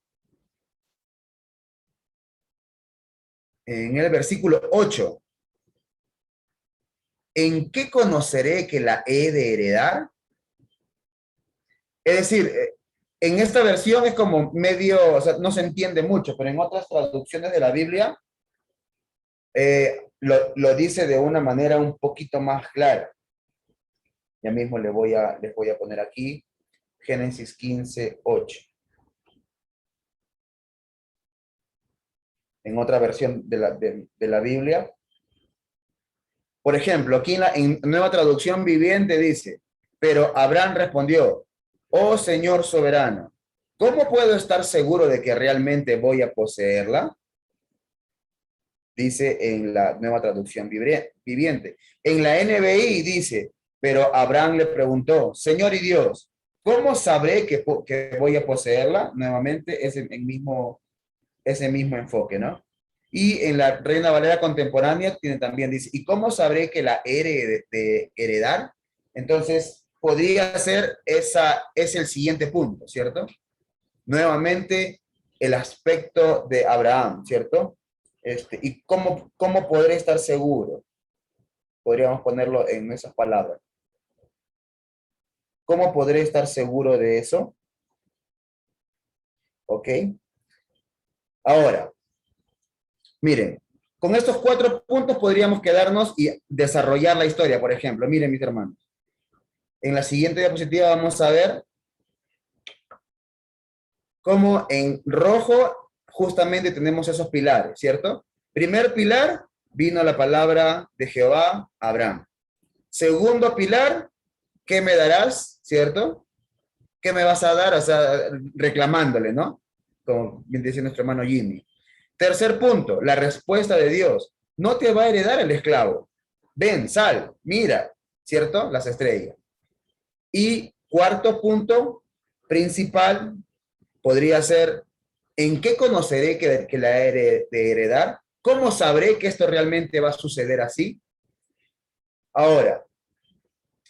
8. ¿En qué conoceré que la he de heredar? Es decir, en esta versión es como medio, o sea, no se entiende mucho, pero en otras traducciones de la Biblia lo dice de una manera un poquito más clara. Ya mismo les voy a poner aquí Génesis 15, 8. En otra versión de la Biblia. Por ejemplo, aquí en Nueva Traducción Viviente dice, pero Abraham respondió, oh Señor soberano, ¿cómo puedo estar seguro de que realmente voy a poseerla? Dice en la Nueva Traducción Viviente. En la NBI dice, pero Abraham le preguntó, Señor y Dios, ¿cómo sabré que voy a poseerla? Nuevamente, ese mismo enfoque, ¿no? Y en la Reina Valera contemporánea también dice, ¿y cómo sabré que la he de heredar? Entonces, podría ser es el siguiente punto, ¿cierto? Nuevamente, el aspecto de Abraham, ¿cierto? ¿Y cómo podré estar seguro? Podríamos ponerlo en esas palabras. ¿Cómo podré estar seguro de eso? ¿Ok? Ahora, miren, con estos 4 puntos podríamos quedarnos y desarrollar la historia, por ejemplo. Miren, mis hermanos. En la siguiente diapositiva vamos a ver cómo en rojo justamente tenemos esos pilares, ¿cierto? Primer pilar, vino la palabra de Jehová a Abraham. Segundo pilar, ¿qué me darás? ¿Cierto? ¿Qué me vas a dar? O sea, reclamándole, ¿no? Como bien dice nuestro hermano Jimmy. Tercer punto, la respuesta de Dios. No te va a heredar el esclavo. Ven, sal, mira, ¿cierto? Las estrellas. Y cuarto punto principal podría ser, ¿en qué conoceré que la he de heredar? ¿Cómo sabré que esto realmente va a suceder así? Ahora,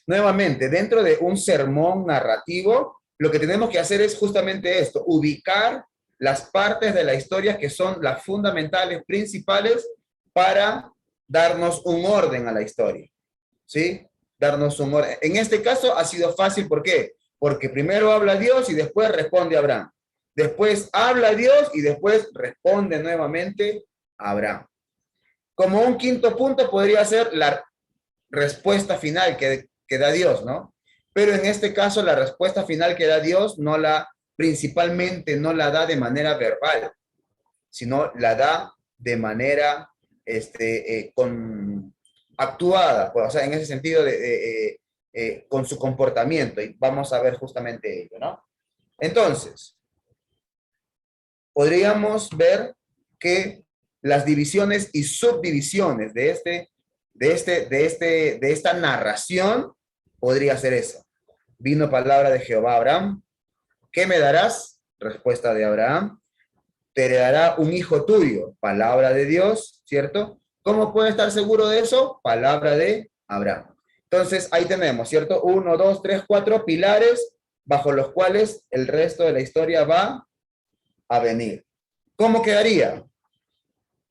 nuevamente, dentro de un sermón narrativo, lo que tenemos que hacer es justamente esto, ubicar las partes de la historia que son las fundamentales, principales, para darnos un orden a la historia, ¿sí? Darnos un orden. En este caso ha sido fácil, ¿por qué? Porque primero habla Dios y después responde Abraham. Después habla Dios y después responde nuevamente Abraham. Como un quinto punto podría ser la respuesta final que da Dios, ¿no? Pero en este caso la respuesta final que da Dios principalmente no la da de manera verbal, sino la da de manera actuada, o sea, en ese sentido con su comportamiento, y vamos a ver justamente ello, ¿no? Entonces, podríamos ver que las divisiones y subdivisiones de esta narración podría ser esa. Vino palabra de Jehová a Abraham. ¿Qué me darás? Respuesta de Abraham. Te heredará un hijo tuyo. Palabra de Dios, ¿cierto? ¿Cómo puede estar seguro de eso? Palabra de Abraham. Entonces, ahí tenemos, ¿cierto? 1, 2, 3, 4 pilares bajo los cuales el resto de la historia va a venir. ¿Cómo quedaría?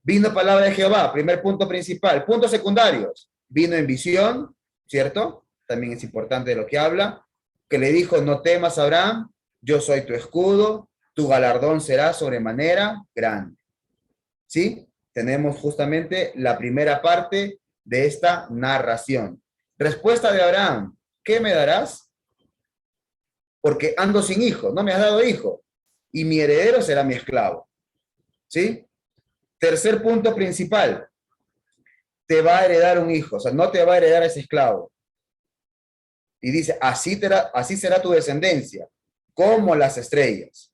Vino palabra de Jehová, primer punto principal. Puntos secundarios, vino en visión, ¿cierto? También es importante de lo que habla, que le dijo, no temas, Abraham, yo soy tu escudo, tu galardón será sobremanera grande. ¿Sí? Tenemos justamente la primera parte de esta narración. Respuesta de Abraham, ¿qué me darás? Porque ando sin hijo, no me has dado hijo, y mi heredero será mi esclavo. ¿Sí? Tercer punto principal, te va a heredar un hijo, o sea, no te va a heredar ese esclavo. Y dice, así será tu descendencia, como las estrellas.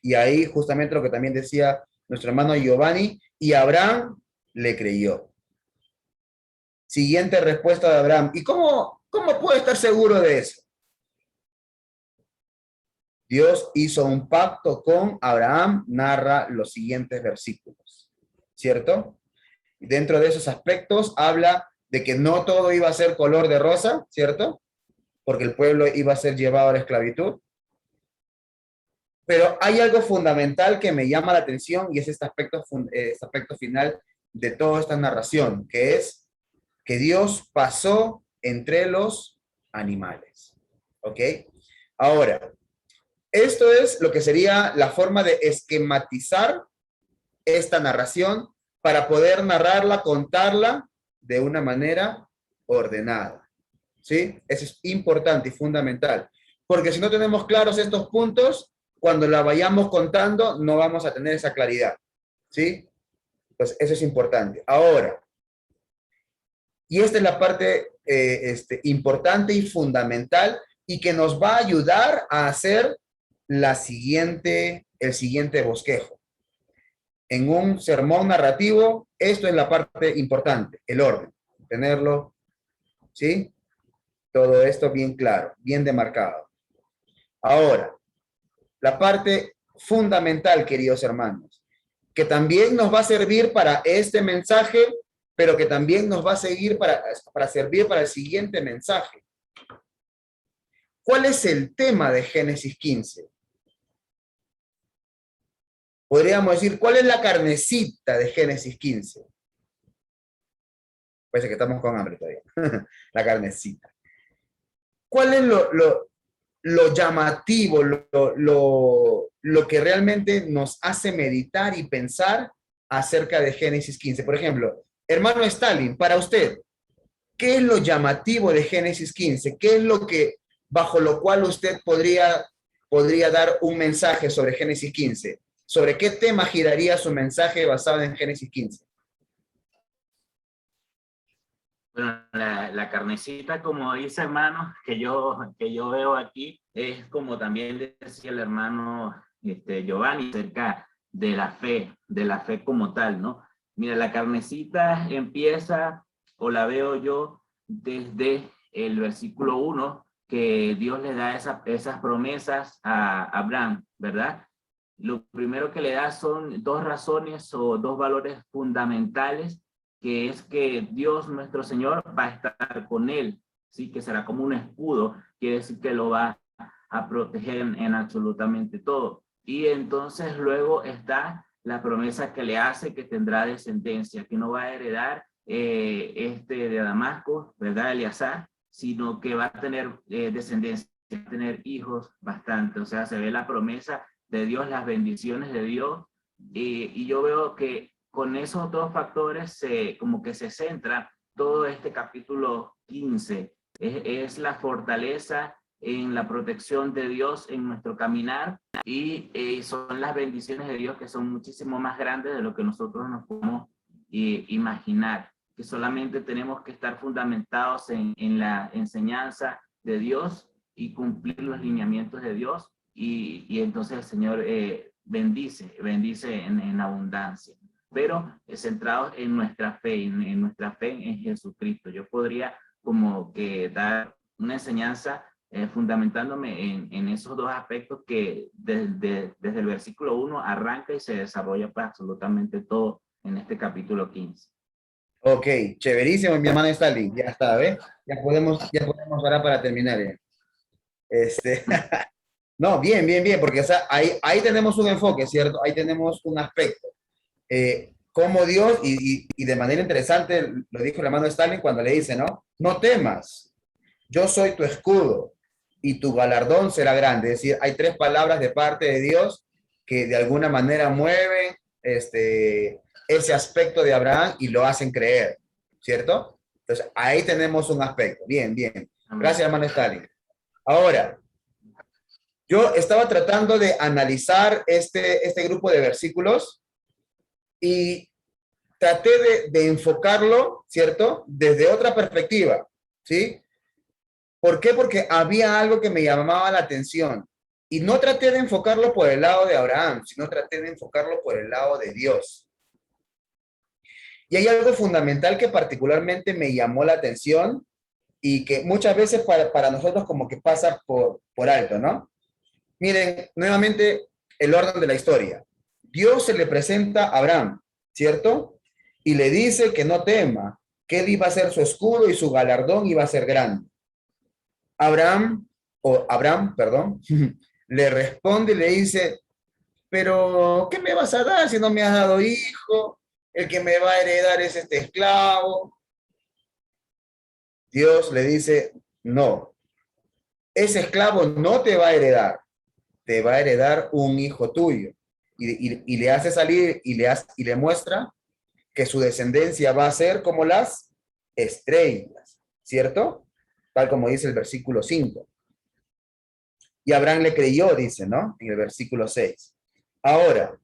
Y ahí justamente lo que también decía nuestro hermano Giovanni, y Abraham le creyó. Siguiente respuesta de Abraham. ¿Y cómo puede estar seguro de eso? Dios hizo un pacto con Abraham, narra los siguientes versículos, ¿cierto? Y dentro de esos aspectos habla de que no todo iba a ser color de rosa, ¿cierto? Porque el pueblo iba a ser llevado a la esclavitud. Pero hay algo fundamental que me llama la atención y es este aspecto final de toda esta narración, que es que Dios pasó entre los animales. ¿Ok? Ahora, esto es lo que sería la forma de esquematizar esta narración para poder narrarla, contarla de una manera ordenada. ¿Sí? Eso es importante y fundamental. Porque si no tenemos claros estos puntos, cuando la vayamos contando, no vamos a tener esa claridad. ¿Sí? Pues eso es importante. Ahora, y esta es la parte importante y fundamental y que nos va a ayudar a hacer el siguiente bosquejo. En un sermón narrativo, esto es la parte importante, el orden, tenerlo, ¿sí? Todo esto bien claro, bien demarcado. Ahora, la parte fundamental, queridos hermanos, que también nos va a servir para este mensaje, pero que también nos va a servir para servir para el siguiente mensaje. ¿Cuál es el tema de Génesis 15? Podríamos decir, ¿cuál es la carnecita de Génesis 15? Parece que estamos con hambre todavía. La carnecita. ¿Cuál es lo llamativo, lo que realmente nos hace meditar y pensar acerca de Génesis 15? Por ejemplo, hermano Stalin, para usted, ¿qué es lo llamativo de Génesis 15? ¿Qué es lo que, bajo lo cual usted podría dar un mensaje sobre Génesis 15? ¿Sobre qué tema giraría su mensaje basado en Génesis 15? Bueno, la carnecita, como dice hermano, que yo veo aquí, es como también decía el hermano Giovanni, acerca de la fe como tal, ¿no? Mira, la carnecita empieza, o la veo yo, desde el versículo 1, que Dios le da esas promesas a Abraham, ¿verdad? Lo primero que le da son dos razones o dos valores fundamentales, que es que Dios nuestro Señor va a estar con él, ¿sí? Que será como un escudo, quiere decir que lo va a proteger en absolutamente todo. Y entonces luego está la promesa que le hace que tendrá descendencia, que no va a heredar de Damasco, ¿verdad? Eleazar, sino que va a tener descendencia, va a tener hijos bastante, o sea, se ve la promesa de Dios, las bendiciones de Dios, y yo veo que con esos dos factores como que se centra todo este capítulo 15, es la fortaleza en la protección de Dios en nuestro caminar, y son las bendiciones de Dios que son muchísimo más grandes de lo que nosotros nos podemos imaginar, que solamente tenemos que estar fundamentados en la enseñanza de Dios y cumplir los lineamientos de Dios, y entonces el Señor bendice en abundancia, pero centrados en nuestra fe, en nuestra fe en Jesucristo. Yo podría como que dar una enseñanza fundamentándome en esos dos aspectos que desde el versículo 1 arranca y se desarrolla pues absolutamente todo en este capítulo 15. Ok, chéverísimo, mi hermana Stalin, ya está, ¿ves? Ya podemos orar para terminar. No, bien, bien, bien, porque o sea, ahí tenemos un enfoque, ¿cierto? Ahí tenemos un aspecto. Como Dios, y de manera interesante, lo dijo el hermano Stalin cuando le dice, ¿no? No temas, yo soy tu escudo y tu galardón será grande. Es decir, hay tres palabras de parte de Dios que de alguna manera mueven ese aspecto de Abraham y lo hacen creer, ¿cierto? Entonces, ahí tenemos un aspecto. Bien, bien. Gracias, hermano Stalin. Ahora, yo estaba tratando de analizar este grupo de versículos y traté de enfocarlo, ¿cierto? Desde otra perspectiva, ¿sí? ¿Por qué? Porque había algo que me llamaba la atención. Y no traté de enfocarlo por el lado de Abraham, sino traté de enfocarlo por el lado de Dios. Y hay algo fundamental que particularmente me llamó la atención y que muchas veces para nosotros como que pasa por alto, ¿no? Miren, nuevamente el orden de la historia. Dios se le presenta a Abraham, ¿cierto? Y le dice que no tema, que él iba a ser su escudo y su galardón iba a ser grande. Abraham, perdón, le responde y le dice, pero ¿qué me vas a dar si no me has dado hijo? El que me va a heredar es este esclavo. Dios le dice, no, ese esclavo no te va a heredar, te va a heredar un hijo tuyo. Y le hace salir y le muestra que su descendencia va a ser como las estrellas, ¿cierto? Tal como dice el versículo 5. Y Abraham le creyó, dice, ¿no? En el versículo 6. Ahora,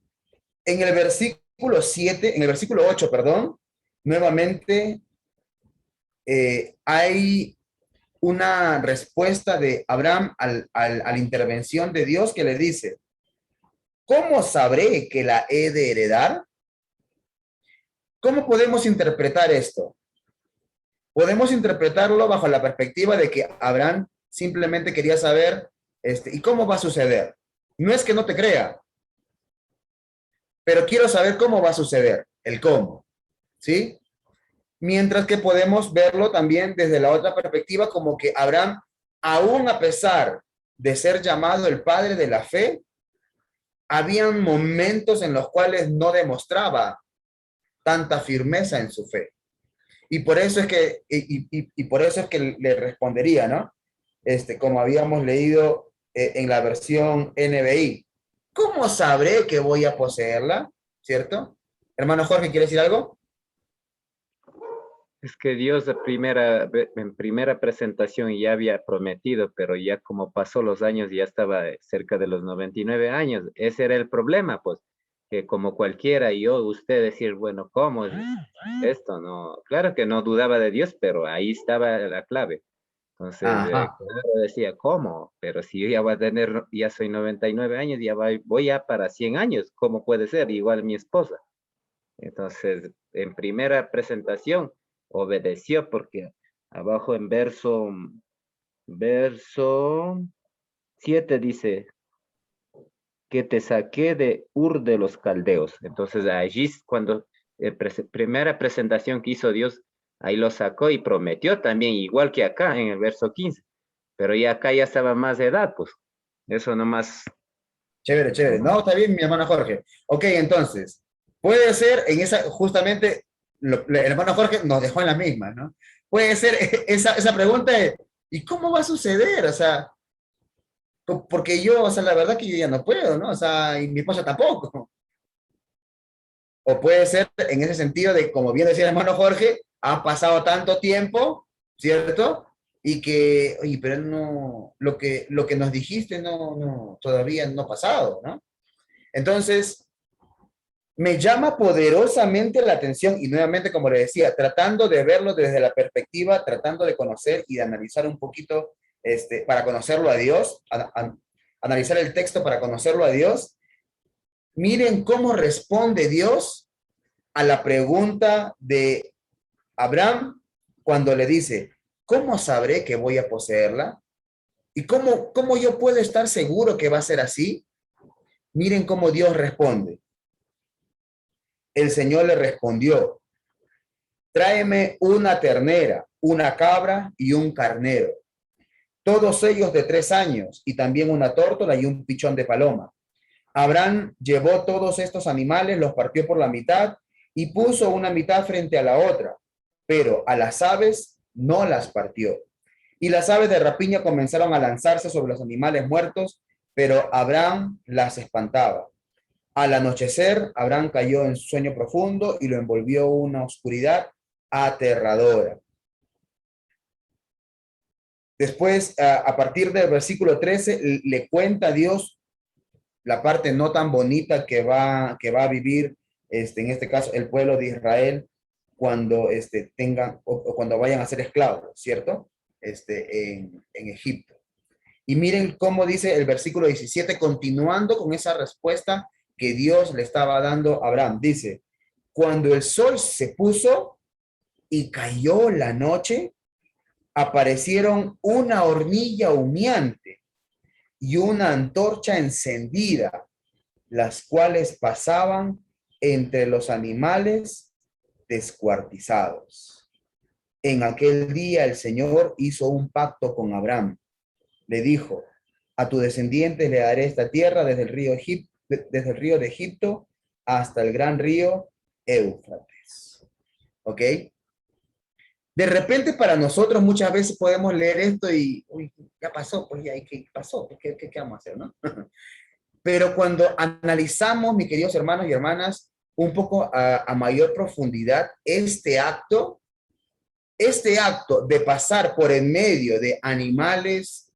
en el versículo 7, en el versículo 8, perdón, nuevamente hay una respuesta de Abraham a la intervención de Dios que le dice, ¿cómo sabré que la he de heredar? ¿Cómo podemos interpretar esto? Podemos interpretarlo bajo la perspectiva de que Abraham simplemente quería saber, ¿y cómo va a suceder? No es que no te crea, pero quiero saber cómo va a suceder, el cómo, ¿sí? Mientras que podemos verlo también desde la otra perspectiva, como que Abraham, aún a pesar de ser llamado el padre de la fe, habían momentos en los cuales no demostraba tanta firmeza en su fe. Y por eso es que, por eso es que le respondería, ¿no? Como habíamos leído en la versión NBI. ¿Cómo sabré que voy a poseerla? ¿Cierto? Hermano Jorge, ¿quiere decir algo? Es que Dios en primera presentación ya había prometido, pero ya como pasó los años, ya estaba cerca de los 99 años. Ese era el problema, pues, que como cualquiera, usted decir, bueno, ¿cómo es esto? No, claro que no dudaba de Dios, pero ahí estaba la clave. Entonces, claro, decía, ¿cómo? Pero si yo ya voy a tener, ya soy 99 años, ya voy ya para 100 años, ¿cómo puede ser? Igual mi esposa. Entonces, en primera presentación, obedeció porque abajo en verso 7 dice que te saqué de Ur de los Caldeos. Entonces, allí cuando primera presentación que hizo Dios, ahí lo sacó y prometió también, igual que acá en el verso 15. Pero ya acá ya estaba más de edad, pues. Eso nomás. Chévere, chévere. No, está bien, mi hermano Jorge. Ok, entonces, puede ser en esa, justamente, el hermano Jorge nos dejó en la misma, ¿no? Puede ser esa pregunta de, ¿y cómo va a suceder? O sea, porque yo, o sea, la verdad que yo ya no puedo, ¿no? O sea, y mi esposa tampoco. O puede ser en ese sentido de, como bien decía el hermano Jorge, ha pasado tanto tiempo, ¿cierto? Pero no, lo que nos dijiste todavía no ha pasado, ¿no? Entonces, me llama poderosamente la atención y nuevamente, como le decía, tratando de verlo desde la perspectiva, tratando de conocer y de analizar un poquito, para conocerlo a Dios, analizar el texto para conocerlo a Dios. Miren cómo responde Dios a la pregunta de Abraham cuando le dice, ¿cómo sabré que voy a poseerla? ¿Y cómo yo puedo estar seguro que va a ser así? Miren cómo Dios responde. El Señor le respondió, tráeme una ternera, una cabra y un carnero. todos ellos de 3 años, y también una tórtola y un pichón de paloma. Abraham llevó todos estos animales, los partió por la mitad y puso una mitad frente a la otra, pero a las aves no las partió. Y las aves de rapiña comenzaron a lanzarse sobre los animales muertos, pero Abraham las espantaba. Al anochecer, Abraham cayó en sueño profundo y lo envolvió una oscuridad aterradora. Después, a partir del versículo 13, le cuenta a Dios la parte no tan bonita que va a vivir, en este caso, el pueblo de Israel cuando tengan o cuando vayan a ser esclavos, ¿cierto? En Egipto. Y miren cómo dice el versículo 17, continuando con esa respuesta que Dios le estaba dando a Abraham. Dice, cuando el sol se puso y cayó la noche, aparecieron una hornilla humeante y una antorcha encendida, las cuales pasaban entre los animales descuartizados. En aquel día el Señor hizo un pacto con Abraham. Le dijo, a tu descendiente le daré esta tierra desde el río de Egipto hasta el gran río Éufrates. ¿Ok? De repente para nosotros muchas veces podemos leer esto y, uy, ya pasó, pues ya, ¿qué pasó? ¿Qué vamos a hacer, no? Pero cuando analizamos, mis queridos hermanos y hermanas, un poco a mayor profundidad, este acto de pasar por en medio de animales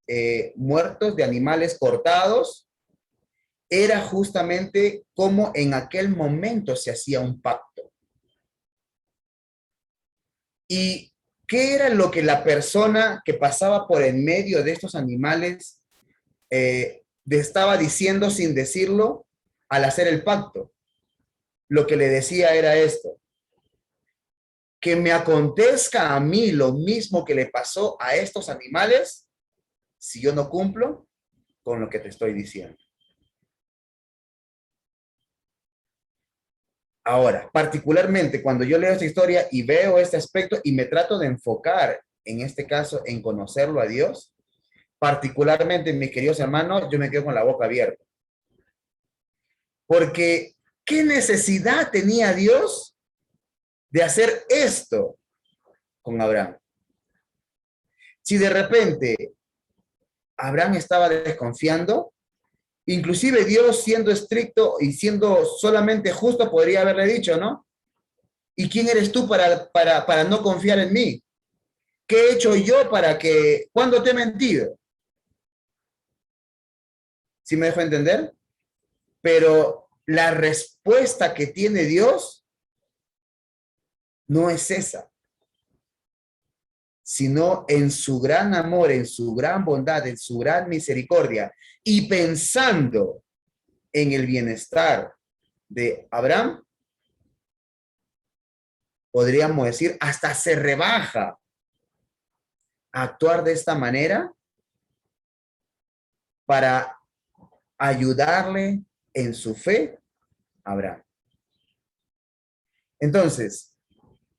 muertos, de animales cortados, era justamente como en aquel momento se hacía un pacto. ¿Y qué era lo que la persona que pasaba por en medio de estos animales estaba diciendo sin decirlo al hacer el pacto? Lo que le decía era esto: que me acontezca a mí lo mismo que le pasó a estos animales si yo no cumplo con lo que te estoy diciendo. Ahora, particularmente cuando yo leo esta historia y veo este aspecto y me trato de enfocar, en este caso, en conocerlo a Dios, particularmente, mis queridos hermanos, yo me quedo con la boca abierta. Porque, ¿qué necesidad tenía Dios de hacer esto con Abraham? Si de repente Abraham estaba desconfiando, inclusive Dios, siendo estricto y siendo solamente justo, podría haberle dicho, ¿no? ¿Y quién eres tú para no confiar en mí? ¿Qué he hecho yo para que... ¿Cuándo te he mentido? ¿Sí me dejo entender? Pero la respuesta que tiene Dios no es esa, sino en su gran amor, en su gran bondad, en su gran misericordia, y pensando en el bienestar de Abraham, podríamos decir, hasta se rebaja a actuar de esta manera para ayudarle en su fe a Abraham. Entonces,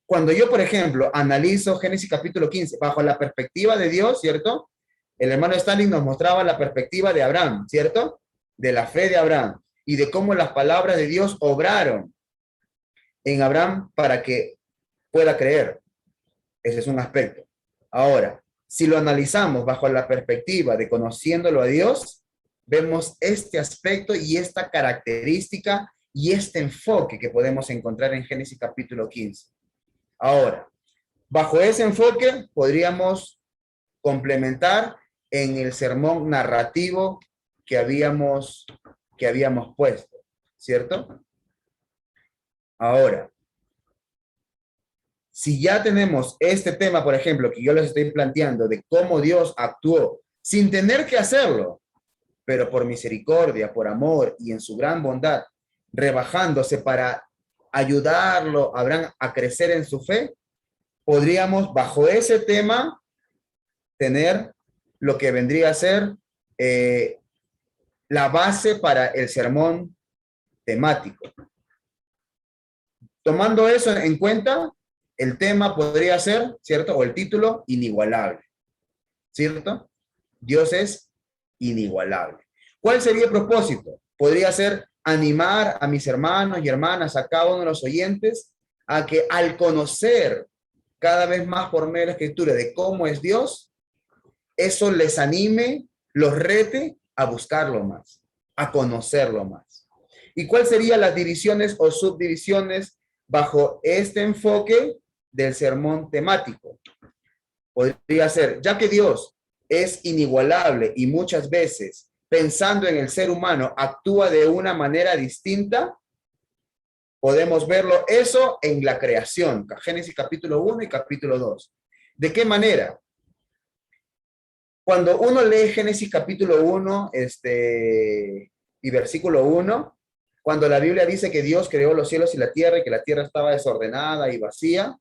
cuando yo, por ejemplo, analizo Génesis capítulo 15 bajo la perspectiva de Dios, ¿cierto? El hermano Stanley nos mostraba la perspectiva de Abraham, ¿cierto? De la fe de Abraham y de cómo las palabras de Dios obraron en Abraham para que pueda creer. Ese es un aspecto. Ahora, si lo analizamos bajo la perspectiva de conociéndolo a Dios, vemos este aspecto y esta característica y este enfoque que podemos encontrar en Génesis capítulo 15. Ahora, bajo ese enfoque podríamos complementar en el sermón narrativo que habíamos puesto, ¿cierto? Ahora, si ya tenemos este tema, por ejemplo, que yo les estoy planteando de cómo Dios actuó sin tener que hacerlo, pero por misericordia, por amor y en su gran bondad, rebajándose para ayudarlo a Abraham a crecer en su fe, podríamos bajo ese tema tener lo que vendría a ser la base para el sermón temático. Tomando eso en cuenta, el tema podría ser, ¿cierto? O el título, inigualable, ¿cierto? Dios es inigualable. ¿Cuál sería el propósito? Podría ser animar a mis hermanos y hermanas, a cada uno de los oyentes, a que al conocer cada vez más por medio de la Escritura de cómo es Dios, eso les anime, los rete a buscarlo más, a conocerlo más. ¿Y cuáles serían las divisiones o subdivisiones bajo este enfoque del sermón temático? Podría ser, ya que Dios es inigualable y muchas veces, pensando en el ser humano, actúa de una manera distinta, podemos verlo eso en la creación, Génesis capítulo 1 y capítulo 2. ¿De qué manera? Cuando uno lee Génesis capítulo 1 y versículo 1, cuando la Biblia dice que Dios creó los cielos y la tierra y que la tierra estaba desordenada y vacía,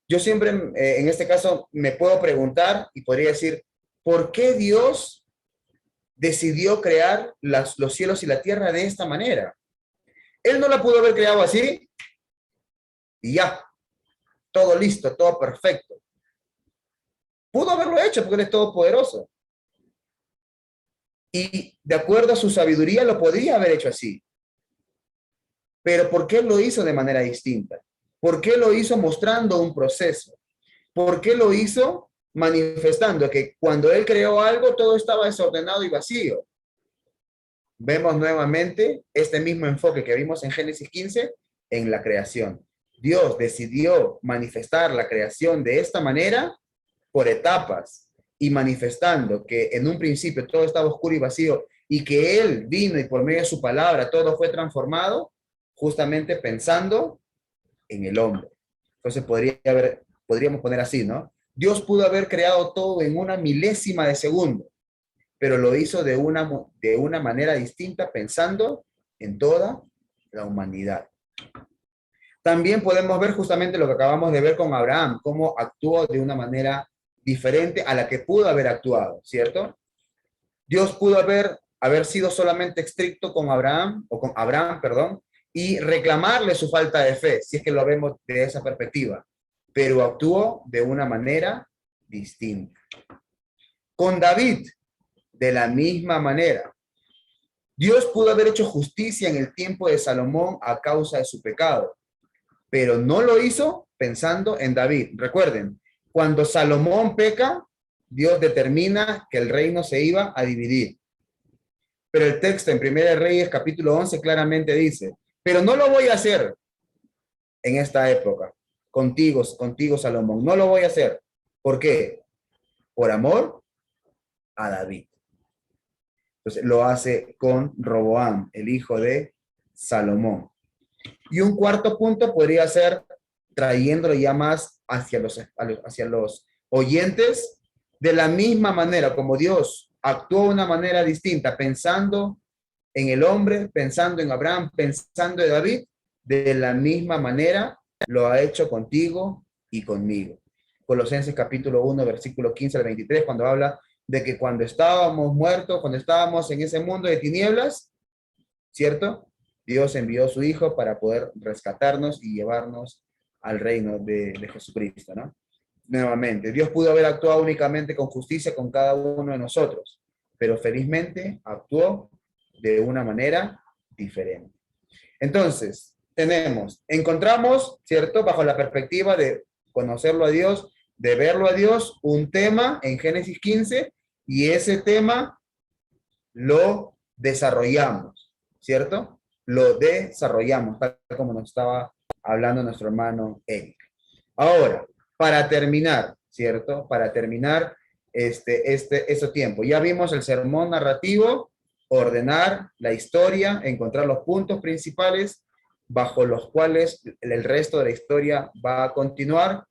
yo siempre en este caso me puedo preguntar y podría decir, ¿por qué Dios decidió crear los cielos y la tierra de esta manera? Él no la pudo haber creado así y ya, todo listo, todo perfecto. Pudo haberlo hecho porque Él es todopoderoso. Y de acuerdo a su sabiduría lo podría haber hecho así. Pero ¿por qué lo hizo de manera distinta? ¿Por qué lo hizo mostrando un proceso? ¿Por qué lo hizo manifestando que cuando Él creó algo todo estaba desordenado y vacío? Vemos nuevamente este mismo enfoque que vimos en Génesis 15 en la creación. Dios decidió manifestar la creación de esta manera por etapas y manifestando que en un principio todo estaba oscuro y vacío y que Él vino y por medio de su palabra todo fue transformado, justamente pensando en el hombre. Entonces podríamos poner así, ¿no? Dios pudo haber creado todo en una milésima de segundo, pero lo hizo de una manera distinta pensando en toda la humanidad. También podemos ver justamente lo que acabamos de ver con Abraham, cómo actuó de una manera diferente a la que pudo haber actuado, ¿cierto? Dios pudo haber sido solamente estricto con Abraham, y reclamarle su falta de fe, si es que lo vemos de esa perspectiva, pero actuó de una manera distinta. Con David, de la misma manera. Dios pudo haber hecho justicia en el tiempo de Salomón a causa de su pecado, pero no lo hizo pensando en David. Recuerden, cuando Salomón peca, Dios determina que el reino se iba a dividir. Pero el texto en 1 Reyes capítulo 11 claramente dice, pero no lo voy a hacer en esta época, contigo Salomón, no lo voy a hacer. ¿Por qué? Por amor a David. Entonces lo hace con Roboam, el hijo de Salomón. Y un cuarto punto podría ser trayéndolo ya más hacia los oyentes, de la misma manera como Dios actuó de una manera distinta, pensando en el hombre, pensando en Abraham, pensando en David, de la misma manera lo ha hecho contigo y conmigo. Colosenses capítulo 1, versículo 15 al 23, cuando habla de que cuando estábamos muertos, cuando estábamos en ese mundo de tinieblas, ¿cierto? Dios envió a su Hijo para poder rescatarnos y llevarnos al reino de Jesucristo, ¿no? Nuevamente, Dios pudo haber actuado únicamente con justicia con cada uno de nosotros, pero felizmente actuó de una manera diferente. Entonces, encontramos, ¿cierto? Bajo la perspectiva de conocerlo a Dios, de verlo a Dios, un tema en Génesis 15, y ese tema lo desarrollamos, ¿cierto? Lo desarrollamos, tal como nos estaba hablando nuestro hermano Eric. Ahora, para terminar, ¿cierto? Para terminar este tiempo. Ya vimos el sermón narrativo, ordenar la historia, encontrar los puntos principales bajo los cuales el resto de la historia va a continuar.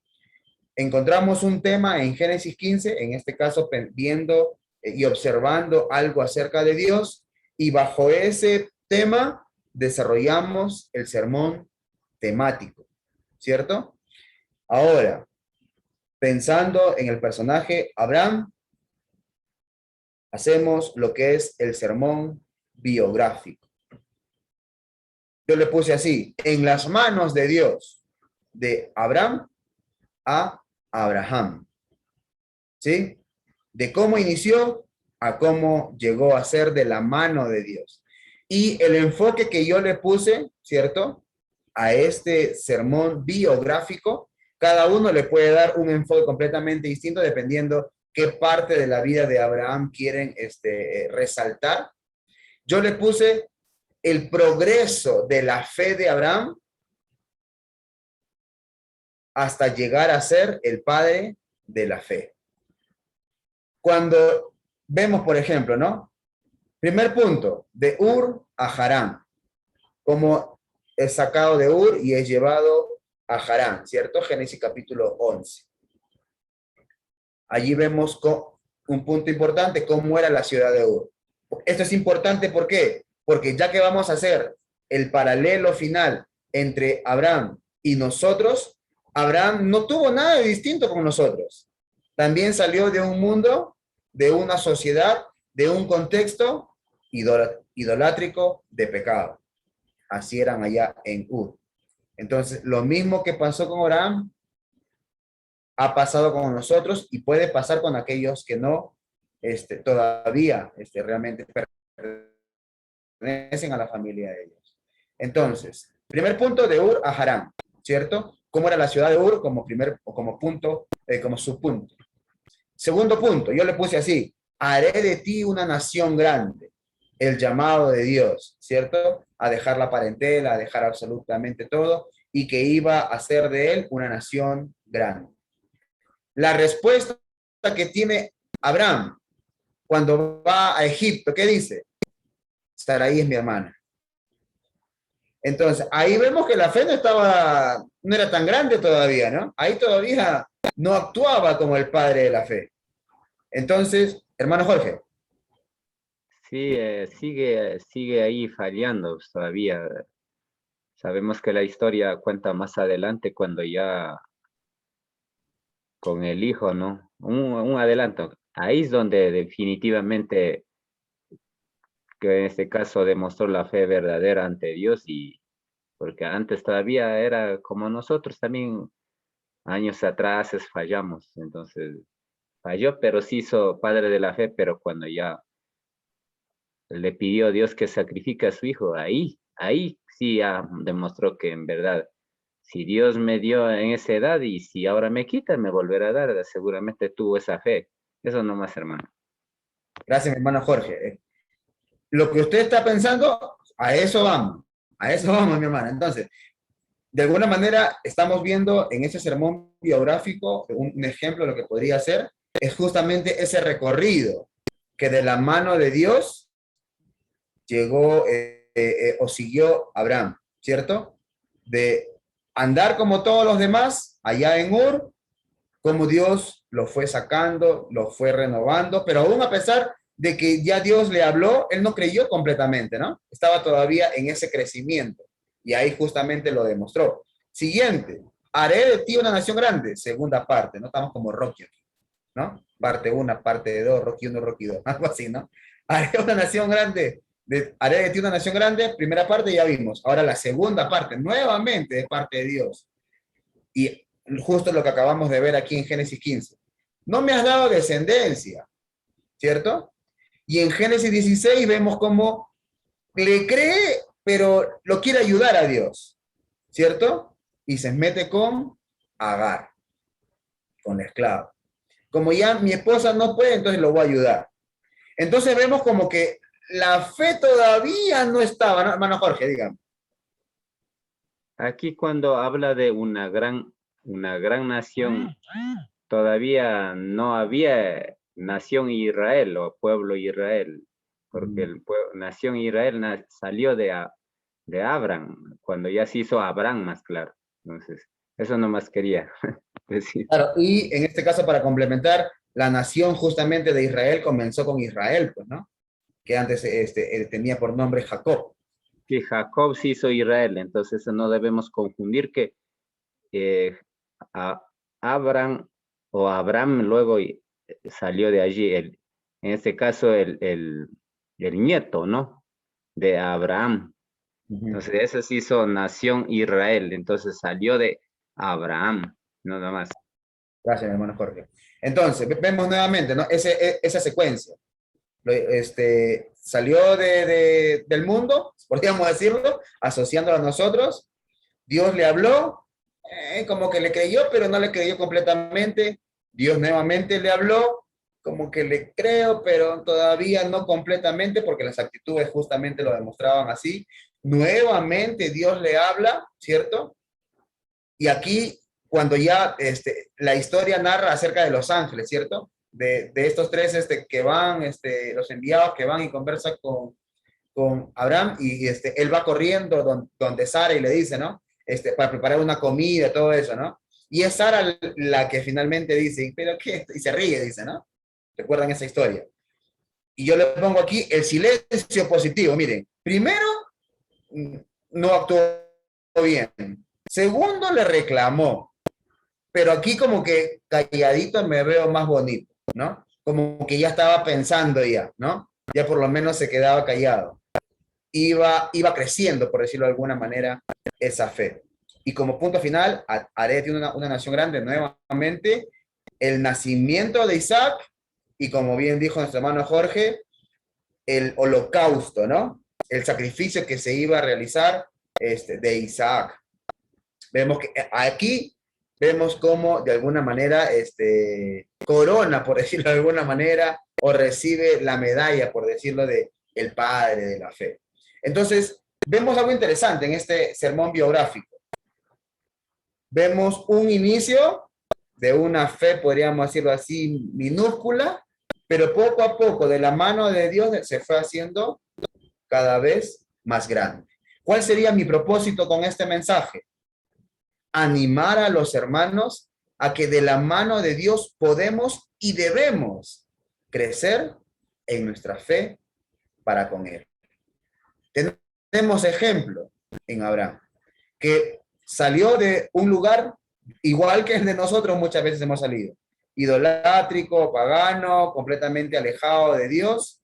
Encontramos un tema en Génesis 15, en este caso viendo y observando algo acerca de Dios, y bajo ese tema desarrollamos el sermón temático, ¿cierto? Ahora, pensando en el personaje Abraham, hacemos lo que es el sermón biográfico. Yo le puse así, en las manos de Dios, de Abraham a Abraham. ¿Sí? De cómo inició a cómo llegó a ser de la mano de Dios. Y el enfoque que yo le puse, ¿cierto?, a este sermón biográfico, cada uno le puede dar un enfoque completamente distinto dependiendo qué parte de la vida de Abraham quieren resaltar. Yo le puse el progreso de la fe de Abraham hasta llegar a ser el padre de la fe. Cuando vemos, por ejemplo, ¿no? Primer punto, de Ur a Harán, como es sacado de Ur y es llevado a Harán, ¿cierto? Génesis capítulo 11. Allí vemos un punto importante, cómo era la ciudad de Ur. Esto es importante, ¿por qué? Porque ya que vamos a hacer el paralelo final entre Abraham y nosotros, Abraham no tuvo nada de distinto con nosotros. También salió de un mundo, de una sociedad, de un contexto idolátrico de pecado. Así eran allá en Ur. Entonces, lo mismo que pasó con Abraham, ha pasado con nosotros y puede pasar con aquellos que no todavía realmente pertenecen a la familia de ellos. Entonces, primer punto de Ur a Harán, ¿cierto? ¿Cómo era la ciudad de Ur como punto, como subpunto? Segundo punto, yo le puse así: haré de ti una nación grande. El llamado de Dios, ¿cierto? A dejar la parentela, a dejar absolutamente todo, y que iba a hacer de él una nación grande. La respuesta que tiene Abraham cuando va a Egipto, ¿qué dice? Sarai es mi hermana. Entonces, ahí vemos que la fe no era tan grande todavía, ¿no? Ahí todavía no actuaba como el padre de la fe. Entonces, hermano Jorge. Sí, sigue ahí fallando todavía. Sabemos que la historia cuenta más adelante cuando ya con el hijo, ¿no? Un adelanto. Ahí es donde definitivamente, que en este caso demostró la fe verdadera ante Dios, y porque antes todavía era como nosotros también, años atrás fallamos. Entonces, falló, pero sí hizo padre de la fe, pero cuando ya le pidió a Dios que sacrifique a su hijo, ahí sí ya demostró que en verdad, si Dios me dio en esa edad y si ahora me quita, me volverá a dar, seguramente tuvo esa fe. Eso nomás, hermano. Gracias, mi hermano Jorge. Lo que usted está pensando, a eso vamos, mi hermano. Entonces, de alguna manera, estamos viendo en ese sermón biográfico, un ejemplo de lo que podría ser, es justamente ese recorrido que de la mano de Dios llegó o siguió Abraham, ¿cierto? De andar como todos los demás, allá en Ur, como Dios lo fue sacando, lo fue renovando, pero aún a pesar de que ya Dios le habló, él no creyó completamente, ¿no? Estaba todavía en ese crecimiento, y ahí justamente lo demostró. Siguiente, haré de ti una nación grande, segunda parte, ¿no? Estamos como Rocky, ¿no? Parte 1, parte 2, Rocky 1, Rocky 2, algo así, ¿no? Haré una nación grande, haré de ti una nación grande, primera parte ya vimos. Ahora la segunda parte, nuevamente de parte de Dios. Y justo lo que acabamos de ver aquí en Génesis 15. No me has dado descendencia, ¿cierto? Y en Génesis 16 vemos cómo le cree, pero lo quiere ayudar a Dios, ¿cierto? Y se mete con Agar, con la esclava. Como ya mi esposa no puede, entonces lo voy a ayudar. Entonces vemos como que la fe todavía no estaba, ¿no? Hermano Jorge, dígame. Aquí cuando habla de una gran nación, todavía no había nación Israel o pueblo Israel, porque nación Israel salió de Abraham, cuando ya se hizo Abraham más claro. Entonces, eso nomás quería decir. Claro, y en este caso, para complementar, la nación justamente de Israel comenzó con Israel, pues, ¿no? Que antes tenía por nombre Jacob. Que Jacob se hizo Israel, entonces no debemos confundir que Abraham luego salió de allí, en este caso el nieto, ¿no? De Abraham. Entonces eso se hizo nación Israel, entonces salió de Abraham, nada más. Gracias, mi hermano Jorge. Entonces, vemos nuevamente, ¿no? Esa secuencia. Salió del mundo, podríamos decirlo, asociándolo a nosotros. Dios le habló, como que le creyó, pero no le creyó completamente. Dios nuevamente le habló, como que le creo, pero todavía no completamente, porque las actitudes justamente lo demostraban así. Nuevamente Dios le habla, ¿cierto? Y aquí, cuando ya la historia narra acerca de los ángeles, ¿cierto? De estos tres que van, los enviados que van y conversan con Abraham, y él va corriendo donde Sara y le dice, ¿no? Para preparar una comida, todo eso, ¿no? Y es Sara la que finalmente dice, ¿pero qué? Y se ríe, dice, ¿no? ¿Recuerdan esa historia? Y yo le pongo aquí el silencio positivo. Miren, primero, no actuó bien. Segundo, le reclamó. Pero aquí como que calladito me veo más bonito, ¿no? Como que ya estaba pensando ya, ¿no? Ya por lo menos se quedaba callado. Iba creciendo, por decirlo de alguna manera, esa fe. Y como punto final, haré de una nación grande nuevamente, el nacimiento de Isaac, y como bien dijo nuestro hermano Jorge, el holocausto, ¿no? El sacrificio que se iba a realizar de Isaac. Vemos que aquí vemos cómo de alguna manera corona, por decirlo de alguna manera, o recibe la medalla, por decirlo, de el padre de la fe. Entonces, vemos algo interesante en este sermón biográfico. Vemos un inicio de una fe, podríamos decirlo así, minúscula, pero poco a poco, de la mano de Dios, se fue haciendo cada vez más grande. ¿Cuál sería mi propósito con este mensaje? Animar a los hermanos a que de la mano de Dios podemos y debemos crecer en nuestra fe para con Él. Tenemos ejemplo en Abraham, que salió de un lugar igual que el de nosotros muchas veces hemos salido, idolátrico, pagano, completamente alejado de Dios,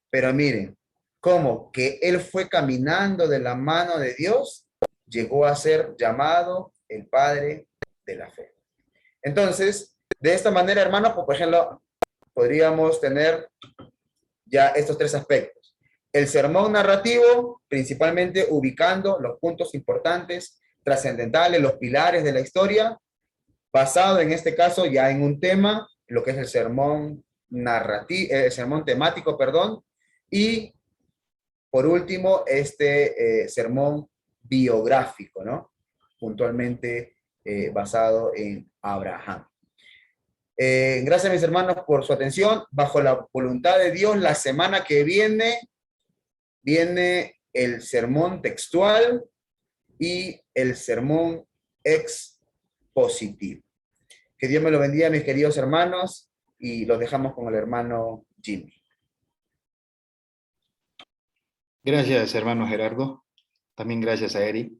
pero miren, cómo que él fue caminando de la mano de Dios, llegó a ser llamado el padre de la fe. Entonces, de esta manera, hermanos, por ejemplo, podríamos tener ya estos tres aspectos. El sermón narrativo, principalmente ubicando los puntos importantes, trascendentales, los pilares de la historia, basado en este caso ya en un tema, lo que es el sermón narrativo, el sermón temático, perdón, y por último, sermón biográfico, ¿no? Puntualmente basado en Abraham. Gracias, mis hermanos, por su atención. Bajo la voluntad de Dios, la semana que viene el sermón textual y el sermón expositivo. Que Dios me lo bendiga, mis queridos hermanos, y los dejamos con el hermano Jimmy. Gracias, hermano Gerardo. También gracias a Eric.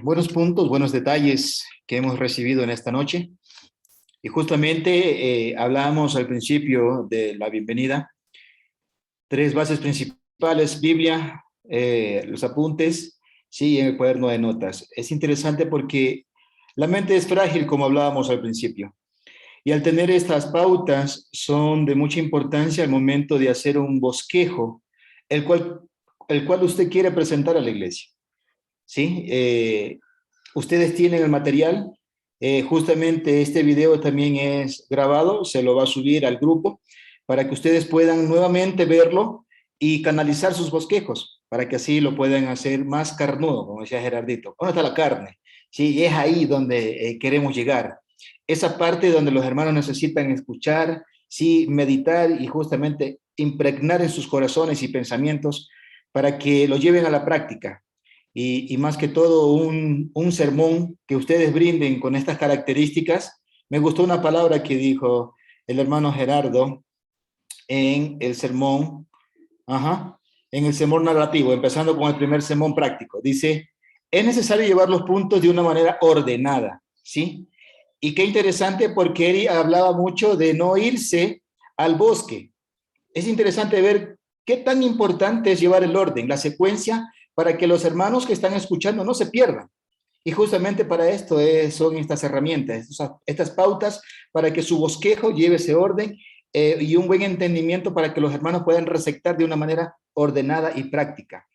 Buenos puntos, buenos detalles que hemos recibido en esta noche. Y justamente hablábamos al principio de la bienvenida. Tres bases principales: Biblia, los apuntes, sí, en el cuaderno de notas. Es interesante porque la mente es frágil, como hablábamos al principio. Y al tener estas pautas son de mucha importancia al momento de hacer un bosquejo, el cual usted quiere presentar a la iglesia. ¿Sí? Ustedes tienen el material. Justamente este video también es grabado, se lo va a subir al grupo para que ustedes puedan nuevamente verlo y canalizar sus bosquejos, para que así lo puedan hacer más carnudo, como decía Gerardito. ¿Dónde está la carne? Sí, es ahí donde queremos llegar. Esa parte donde los hermanos necesitan escuchar, sí, meditar y justamente impregnar en sus corazones y pensamientos para que lo lleven a la práctica. Y más que todo un sermón que ustedes brinden con estas características. Me gustó una palabra que dijo el hermano Gerardo en el sermón, en el sermón narrativo, empezando con el primer sermón práctico. Dice, es necesario llevar los puntos de una manera ordenada, ¿sí? Y qué interesante, porque Eri hablaba mucho de no irse al bosque. Es interesante ver qué tan importante es llevar el orden, la secuencia, para que los hermanos que están escuchando no se pierdan. Y justamente para esto son estas herramientas, estas pautas, para que su bosquejo lleve ese orden y un buen entendimiento para que los hermanos puedan receptar de una manera ordenada y práctica.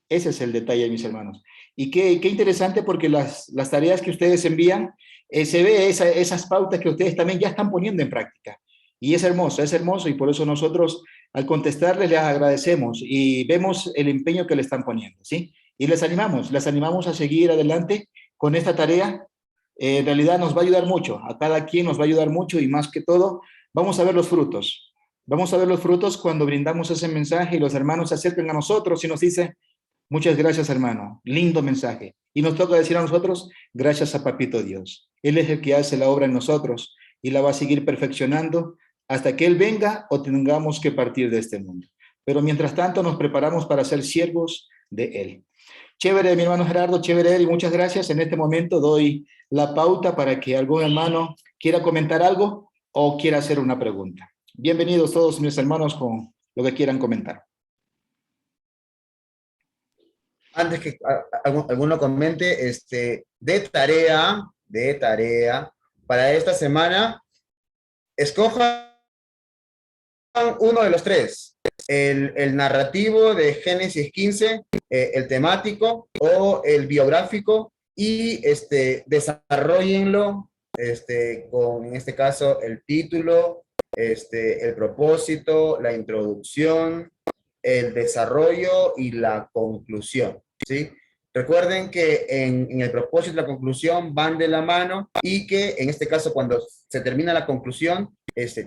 Ese es el detalle, mis hermanos. Y qué interesante, porque las tareas que ustedes envían, se ve esas pautas que ustedes también ya están poniendo en práctica. Y es hermoso, y por eso nosotros al contestarles les agradecemos y vemos el empeño que le están poniendo, ¿sí? Y les animamos a seguir adelante con esta tarea. En realidad nos va a ayudar mucho, a cada quien nos va a ayudar mucho, y más que todo, vamos a ver los frutos. Vamos a ver los frutos cuando brindamos ese mensaje y los hermanos se acercan a nosotros y nos dicen: muchas gracias, hermano, lindo mensaje. Y nos toca decir a nosotros: gracias a Papito Dios. Él es el que hace la obra en nosotros y la va a seguir perfeccionando hasta que Él venga o tengamos que partir de este mundo. Pero mientras tanto nos preparamos para ser siervos de Él. Chévere, mi hermano Gerardo, chévere, y muchas gracias. En este momento doy la pauta para que algún hermano quiera comentar algo o quiera hacer una pregunta. Bienvenidos todos mis hermanos con lo que quieran comentar. Antes que alguno comente, de tarea, para esta semana, escojan uno de los tres. El narrativo de Génesis 15, el temático o el biográfico, y desarrollenlo con, en este caso, el título, el propósito, la introducción, el desarrollo y la conclusión, ¿sí? Recuerden que en el propósito y la conclusión van de la mano, y que en este caso, cuando se termina la conclusión,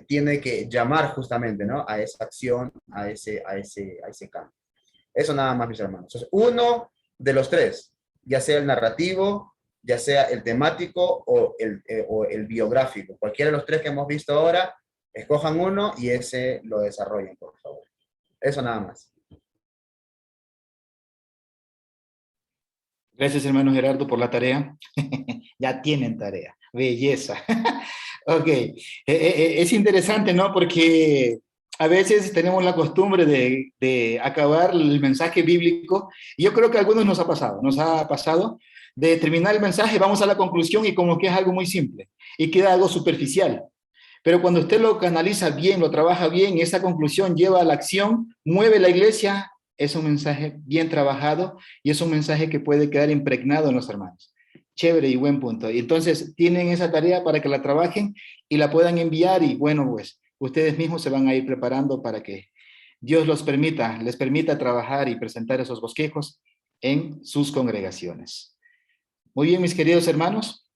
tiene que llamar justamente, ¿no?, a esa acción, a ese cambio. Eso nada más, mis hermanos. Entonces, uno de los tres, ya sea el narrativo, ya sea el temático o el biográfico, cualquiera de los tres que hemos visto ahora, escojan uno y ese lo desarrollen, por favor. Eso nada más. Gracias, hermano Gerardo, por la tarea. Ya tienen tarea. Belleza. Ok. Es interesante, ¿no? Porque a veces tenemos la costumbre de acabar el mensaje bíblico. Y yo creo que a algunos nos ha pasado de terminar el mensaje, vamos a la conclusión y como que es algo muy simple y queda algo superficial. Pero cuando usted lo canaliza bien, lo trabaja bien, y esa conclusión lleva a la acción, mueve la iglesia, es un mensaje bien trabajado y es un mensaje que puede quedar impregnado en los hermanos. Chévere y buen punto. Y entonces tienen esa tarea para que la trabajen y la puedan enviar, y bueno, pues ustedes mismos se van a ir preparando para que Dios les permita trabajar y presentar esos bosquejos en sus congregaciones. Muy bien, mis queridos hermanos,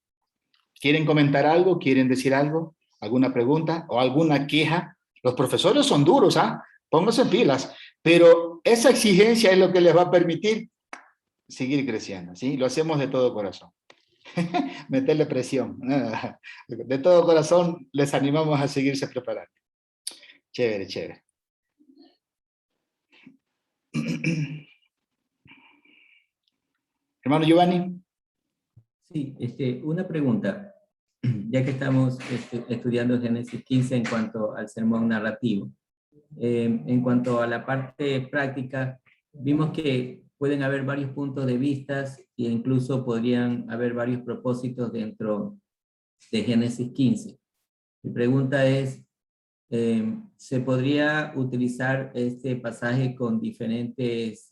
¿quieren comentar algo? ¿Quieren decir algo? ¿Alguna pregunta o alguna queja? Los profesores son duros, ¿ah? Pónganse en pilas, pero esa exigencia es lo que les va a permitir seguir creciendo, ¿sí? Lo hacemos de todo corazón. Meterle presión. De todo corazón les animamos a seguirse preparando. Chévere, chévere. Hermano Giovanni. Sí, una pregunta, ya que estamos estudiando Génesis 15 en cuanto al sermón narrativo. En cuanto a la parte práctica, vimos que pueden haber varios puntos de vista e incluso podrían haber varios propósitos dentro de Génesis 15. Mi pregunta es, ¿se podría utilizar este pasaje con diferentes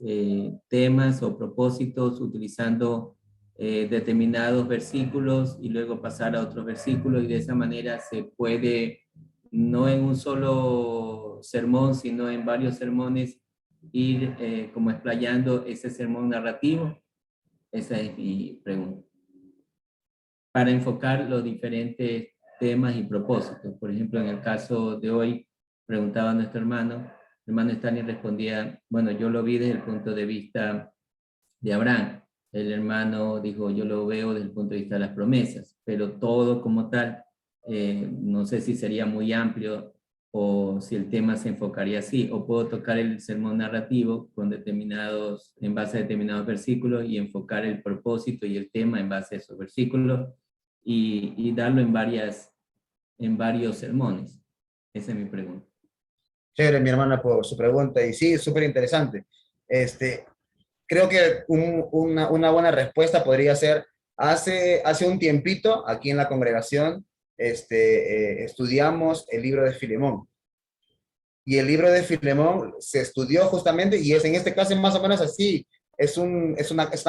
temas o propósitos, utilizando determinados versículos y luego pasar a otros versículos, y de esa manera se puede, no en un solo sermón, sino en varios sermones, ir como explayando ese sermón narrativo? Esa es mi pregunta. Para enfocar los diferentes temas y propósitos. Por ejemplo, en el caso de hoy, preguntaba a nuestro hermano Stanley respondía, bueno, yo lo vi desde el punto de vista de Abraham. El hermano dijo, yo lo veo desde el punto de vista de las promesas, pero todo como tal, no sé si sería muy amplio o si el tema se enfocaría así, o puedo tocar el sermón narrativo en base a determinados versículos y enfocar el propósito y el tema en base a esos versículos y darlo en varios sermones. Esa es mi pregunta. Chévere, mi hermana, por su pregunta, y sí, súper interesante. Creo que una buena respuesta podría ser, hace un tiempito, aquí en la congregación, estudiamos el libro de Filemón. y el libro de Filemón se estudió justamente, y es en este caso más o menos así, es una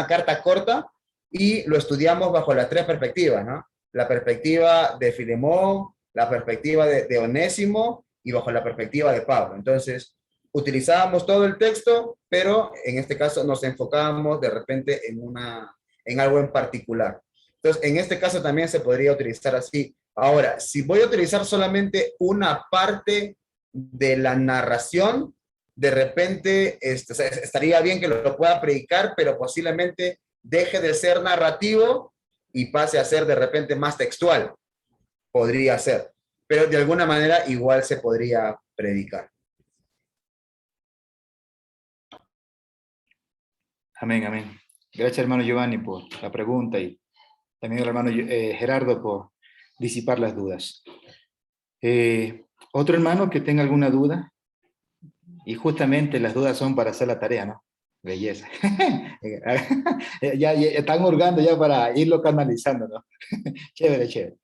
carta corta, y lo estudiamos bajo las tres perspectivas, ¿no? La perspectiva de Filemón, la perspectiva de Onésimo, y bajo la perspectiva de Pablo. Entonces, utilizábamos todo el texto, pero en este caso nos enfocábamos de repente en algo en particular. Entonces, en este caso también se podría utilizar así. Ahora, si voy a utilizar solamente una parte de la narración, de repente o sea, estaría bien que lo pueda predicar, pero posiblemente deje de ser narrativo y pase a ser de repente más textual. Podría ser, pero de alguna manera igual se podría predicar. Amén, amén. Gracias, hermano Giovanni, por la pregunta y también al hermano Gerardo por disipar las dudas. Otro hermano que tenga alguna duda, y justamente las dudas son para hacer la tarea, ¿no? Belleza. ya están hurgando ya para irlo canalizando, ¿no? Chévere, chévere.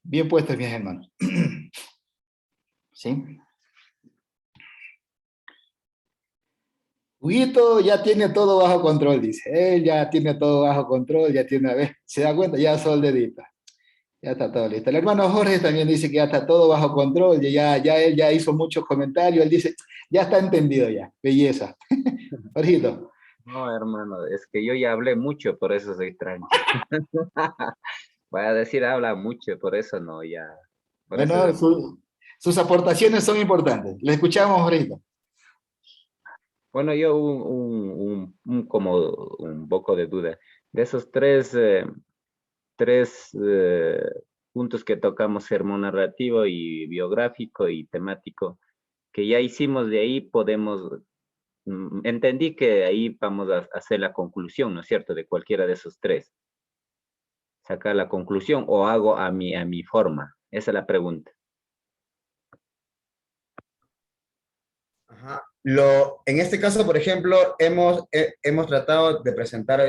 Bien puestos, mis hermanos. ¿Sí? Huguito ya tiene todo bajo control, dice. Él ya tiene todo bajo control, ya tiene, a ver, se da cuenta, ya sol dedito. Ya está todo listo. El hermano Jorge también dice que ya está todo bajo control, él ya hizo muchos comentarios, él dice, ya está entendido ya, belleza. Jorgito. No, hermano, es que yo ya hablé mucho, por eso soy tranquilo. Voy a decir, habla mucho, por eso no, ya. Bueno, sus aportaciones son importantes. Le escuchamos, Jorgito. Bueno, yo como un poco de duda. De esos tres puntos que tocamos, sermón narrativo y biográfico y temático, que ya hicimos de ahí, entendí que ahí vamos a hacer la conclusión, ¿no es cierto?, de cualquiera de esos tres. Sacar la conclusión o hago a mi forma. Esa es la pregunta. Ajá. En este caso, por ejemplo, hemos tratado de presentar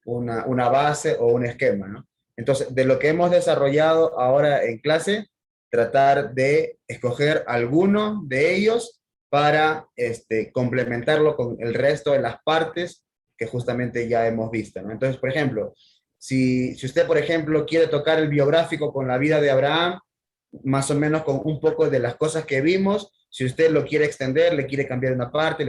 una base o un esquema, ¿no? Entonces, de lo que hemos desarrollado ahora en clase, tratar de escoger alguno de ellos para complementarlo con el resto de las partes que justamente ya hemos visto, ¿no? Entonces, por ejemplo, si usted, por ejemplo, quiere tocar el biográfico con la vida de Abraham, más o menos con un poco de las cosas que vimos, si usted lo quiere extender, le quiere cambiar una parte,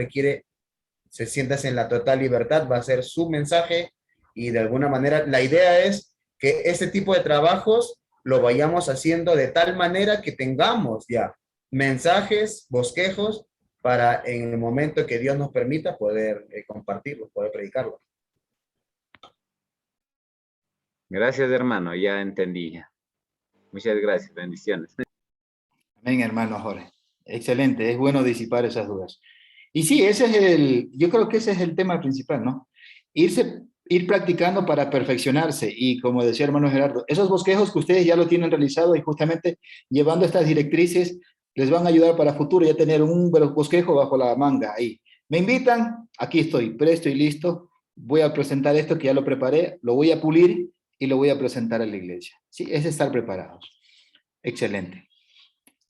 se sienta en la total libertad, va a ser su mensaje, y de alguna manera la idea es que este tipo de trabajos lo vayamos haciendo de tal manera que tengamos ya mensajes, bosquejos, para en el momento que Dios nos permita poder compartirlos, poder predicarlos. Gracias, hermano, ya entendí. Muchas gracias, bendiciones. Amén, hermano Jorge. Excelente, es bueno disipar esas dudas. Y sí, yo creo que ese es el tema principal, ¿no? Ir practicando para perfeccionarse, y como decía hermano Gerardo, esos bosquejos que ustedes ya lo tienen realizado y justamente llevando estas directrices les van a ayudar para futuro ya tener un bosquejo bajo la manga ahí. Me invitan, aquí estoy, presto y listo, voy a presentar esto que ya lo preparé, lo voy a pulir y lo voy a presentar a la iglesia. Sí, es estar preparados. Excelente.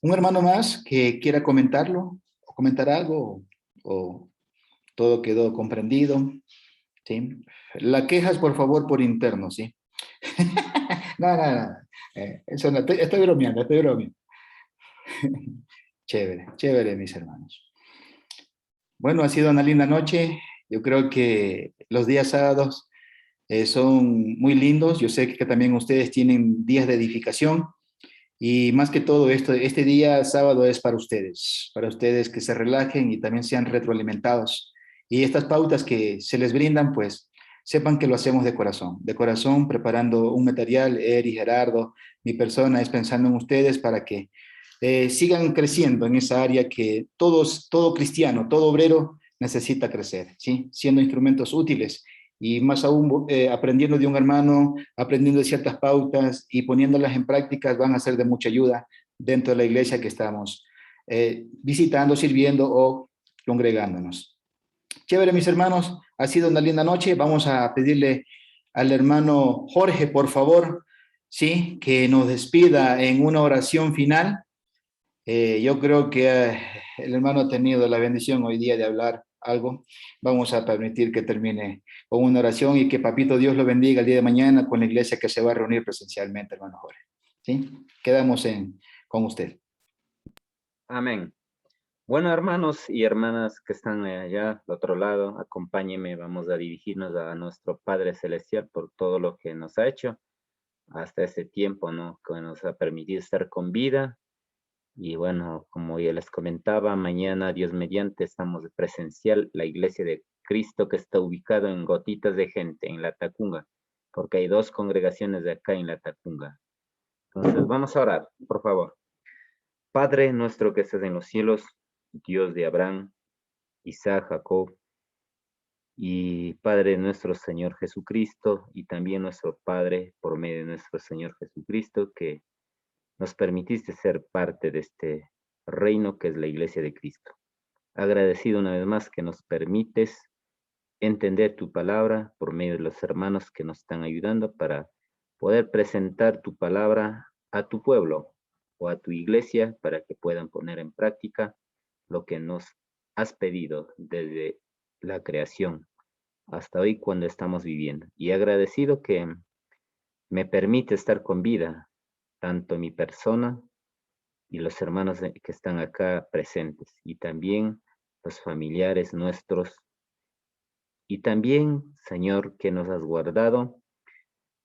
¿Un hermano más que quiera comentarlo o comentar algo, o todo quedó comprendido? ¿Sí? La quejas, por favor, por interno, ¿sí? No. Eso no, estoy bromeando. Chévere, chévere, mis hermanos. Bueno, ha sido una linda noche. Yo creo que los días sábados son muy lindos. Yo sé que también ustedes tienen días de edificación. Y más que todo este día sábado es para ustedes que se relajen y también sean retroalimentados. Y estas pautas que se les brindan, pues sepan que lo hacemos de corazón, preparando un material. Eri, Gerardo, mi persona es pensando en ustedes para que sigan creciendo en esa área que todo cristiano, todo obrero necesita crecer, ¿sí? Siendo instrumentos útiles. Y más aún, aprendiendo de un hermano, aprendiendo de ciertas pautas y poniéndolas en prácticas, van a ser de mucha ayuda dentro de la iglesia que estamos visitando, sirviendo o congregándonos. Chévere, mis hermanos, ha sido una linda noche. Vamos a pedirle al hermano Jorge, por favor, ¿sí?, que nos despida en una oración final Yo creo que el hermano ha tenido la bendición hoy día de hablar algo. Vamos a permitir que termine con una oración y que Papito Dios lo bendiga el día de mañana con la iglesia que se va a reunir presencialmente, hermano Jorge. ¿Sí? Quedamos con usted. Amén. Bueno, hermanos y hermanas que están allá al otro lado, acompáñenme, vamos a dirigirnos a nuestro Padre Celestial por todo lo que nos ha hecho hasta ese tiempo, ¿no? Que nos ha permitido estar con vida. Y bueno, como ya les comentaba, mañana, Dios mediante, estamos de presencial, la Iglesia de Cristo que está ubicada en Gotitas de Gente, en La Tacunga, porque hay 2 congregaciones de acá en La Tacunga. Entonces, vamos a orar, por favor. Padre nuestro que estás en los cielos, Dios de Abraham, Isaac, Jacob, y Padre nuestro Señor Jesucristo, y también nuestro Padre, por medio de nuestro Señor Jesucristo, que nos permitiste ser parte de este reino que es la Iglesia de Cristo. Agradecido una vez más que nos permites entender tu palabra por medio de los hermanos que nos están ayudando para poder presentar tu palabra a tu pueblo o a tu iglesia para que puedan poner en práctica lo que nos has pedido desde la creación hasta hoy cuando estamos viviendo. Y agradecido que me permite estar con vida, tanto mi persona y los hermanos que están acá presentes, y también los familiares nuestros, y también, Señor, que nos has guardado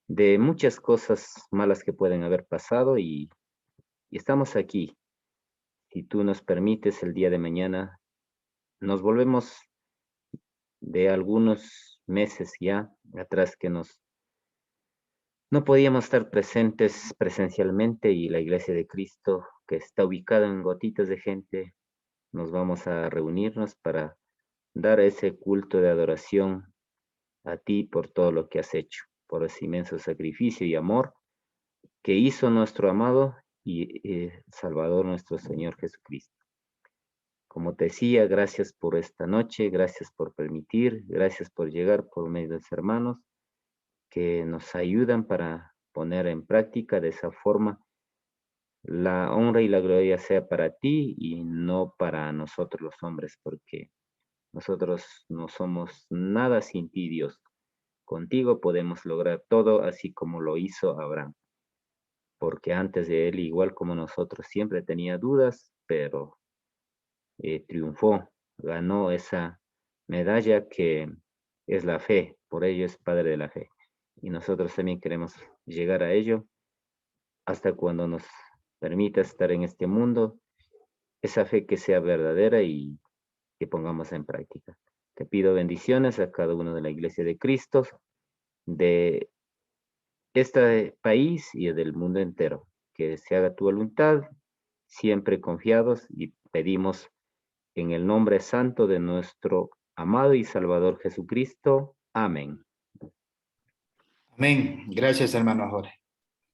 de muchas cosas malas que pueden haber pasado, y estamos aquí. Si tú nos permites, el día de mañana nos volvemos de algunos meses ya atrás que no podíamos estar presentes presencialmente, y la Iglesia de Cristo, que está ubicada en Gotitas de Gente, nos vamos a reunirnos para dar ese culto de adoración a ti por todo lo que has hecho, por ese inmenso sacrificio y amor que hizo nuestro amado y Salvador nuestro Señor Jesucristo. Como te decía, gracias por esta noche, gracias por permitir, gracias por llegar por medio de los hermanos que nos ayudan para poner en práctica de esa forma. La honra y la gloria sea para ti y no para nosotros los hombres, porque nosotros no somos nada sin ti, Dios. Contigo podemos lograr todo, así como lo hizo Abraham, porque antes de él, igual como nosotros, siempre tenía dudas, pero triunfó, ganó esa medalla que es la fe, por ello es padre de la fe. Y nosotros también queremos llegar a ello hasta cuando nos permita estar en este mundo, esa fe que sea verdadera y que pongamos en práctica. Te pido bendiciones a cada uno de la Iglesia de Cristo, de este país y del mundo entero. Que se haga tu voluntad, siempre confiados, y pedimos en el nombre santo de nuestro amado y Salvador Jesucristo. Amén. Amén. Gracias, hermano Jorge.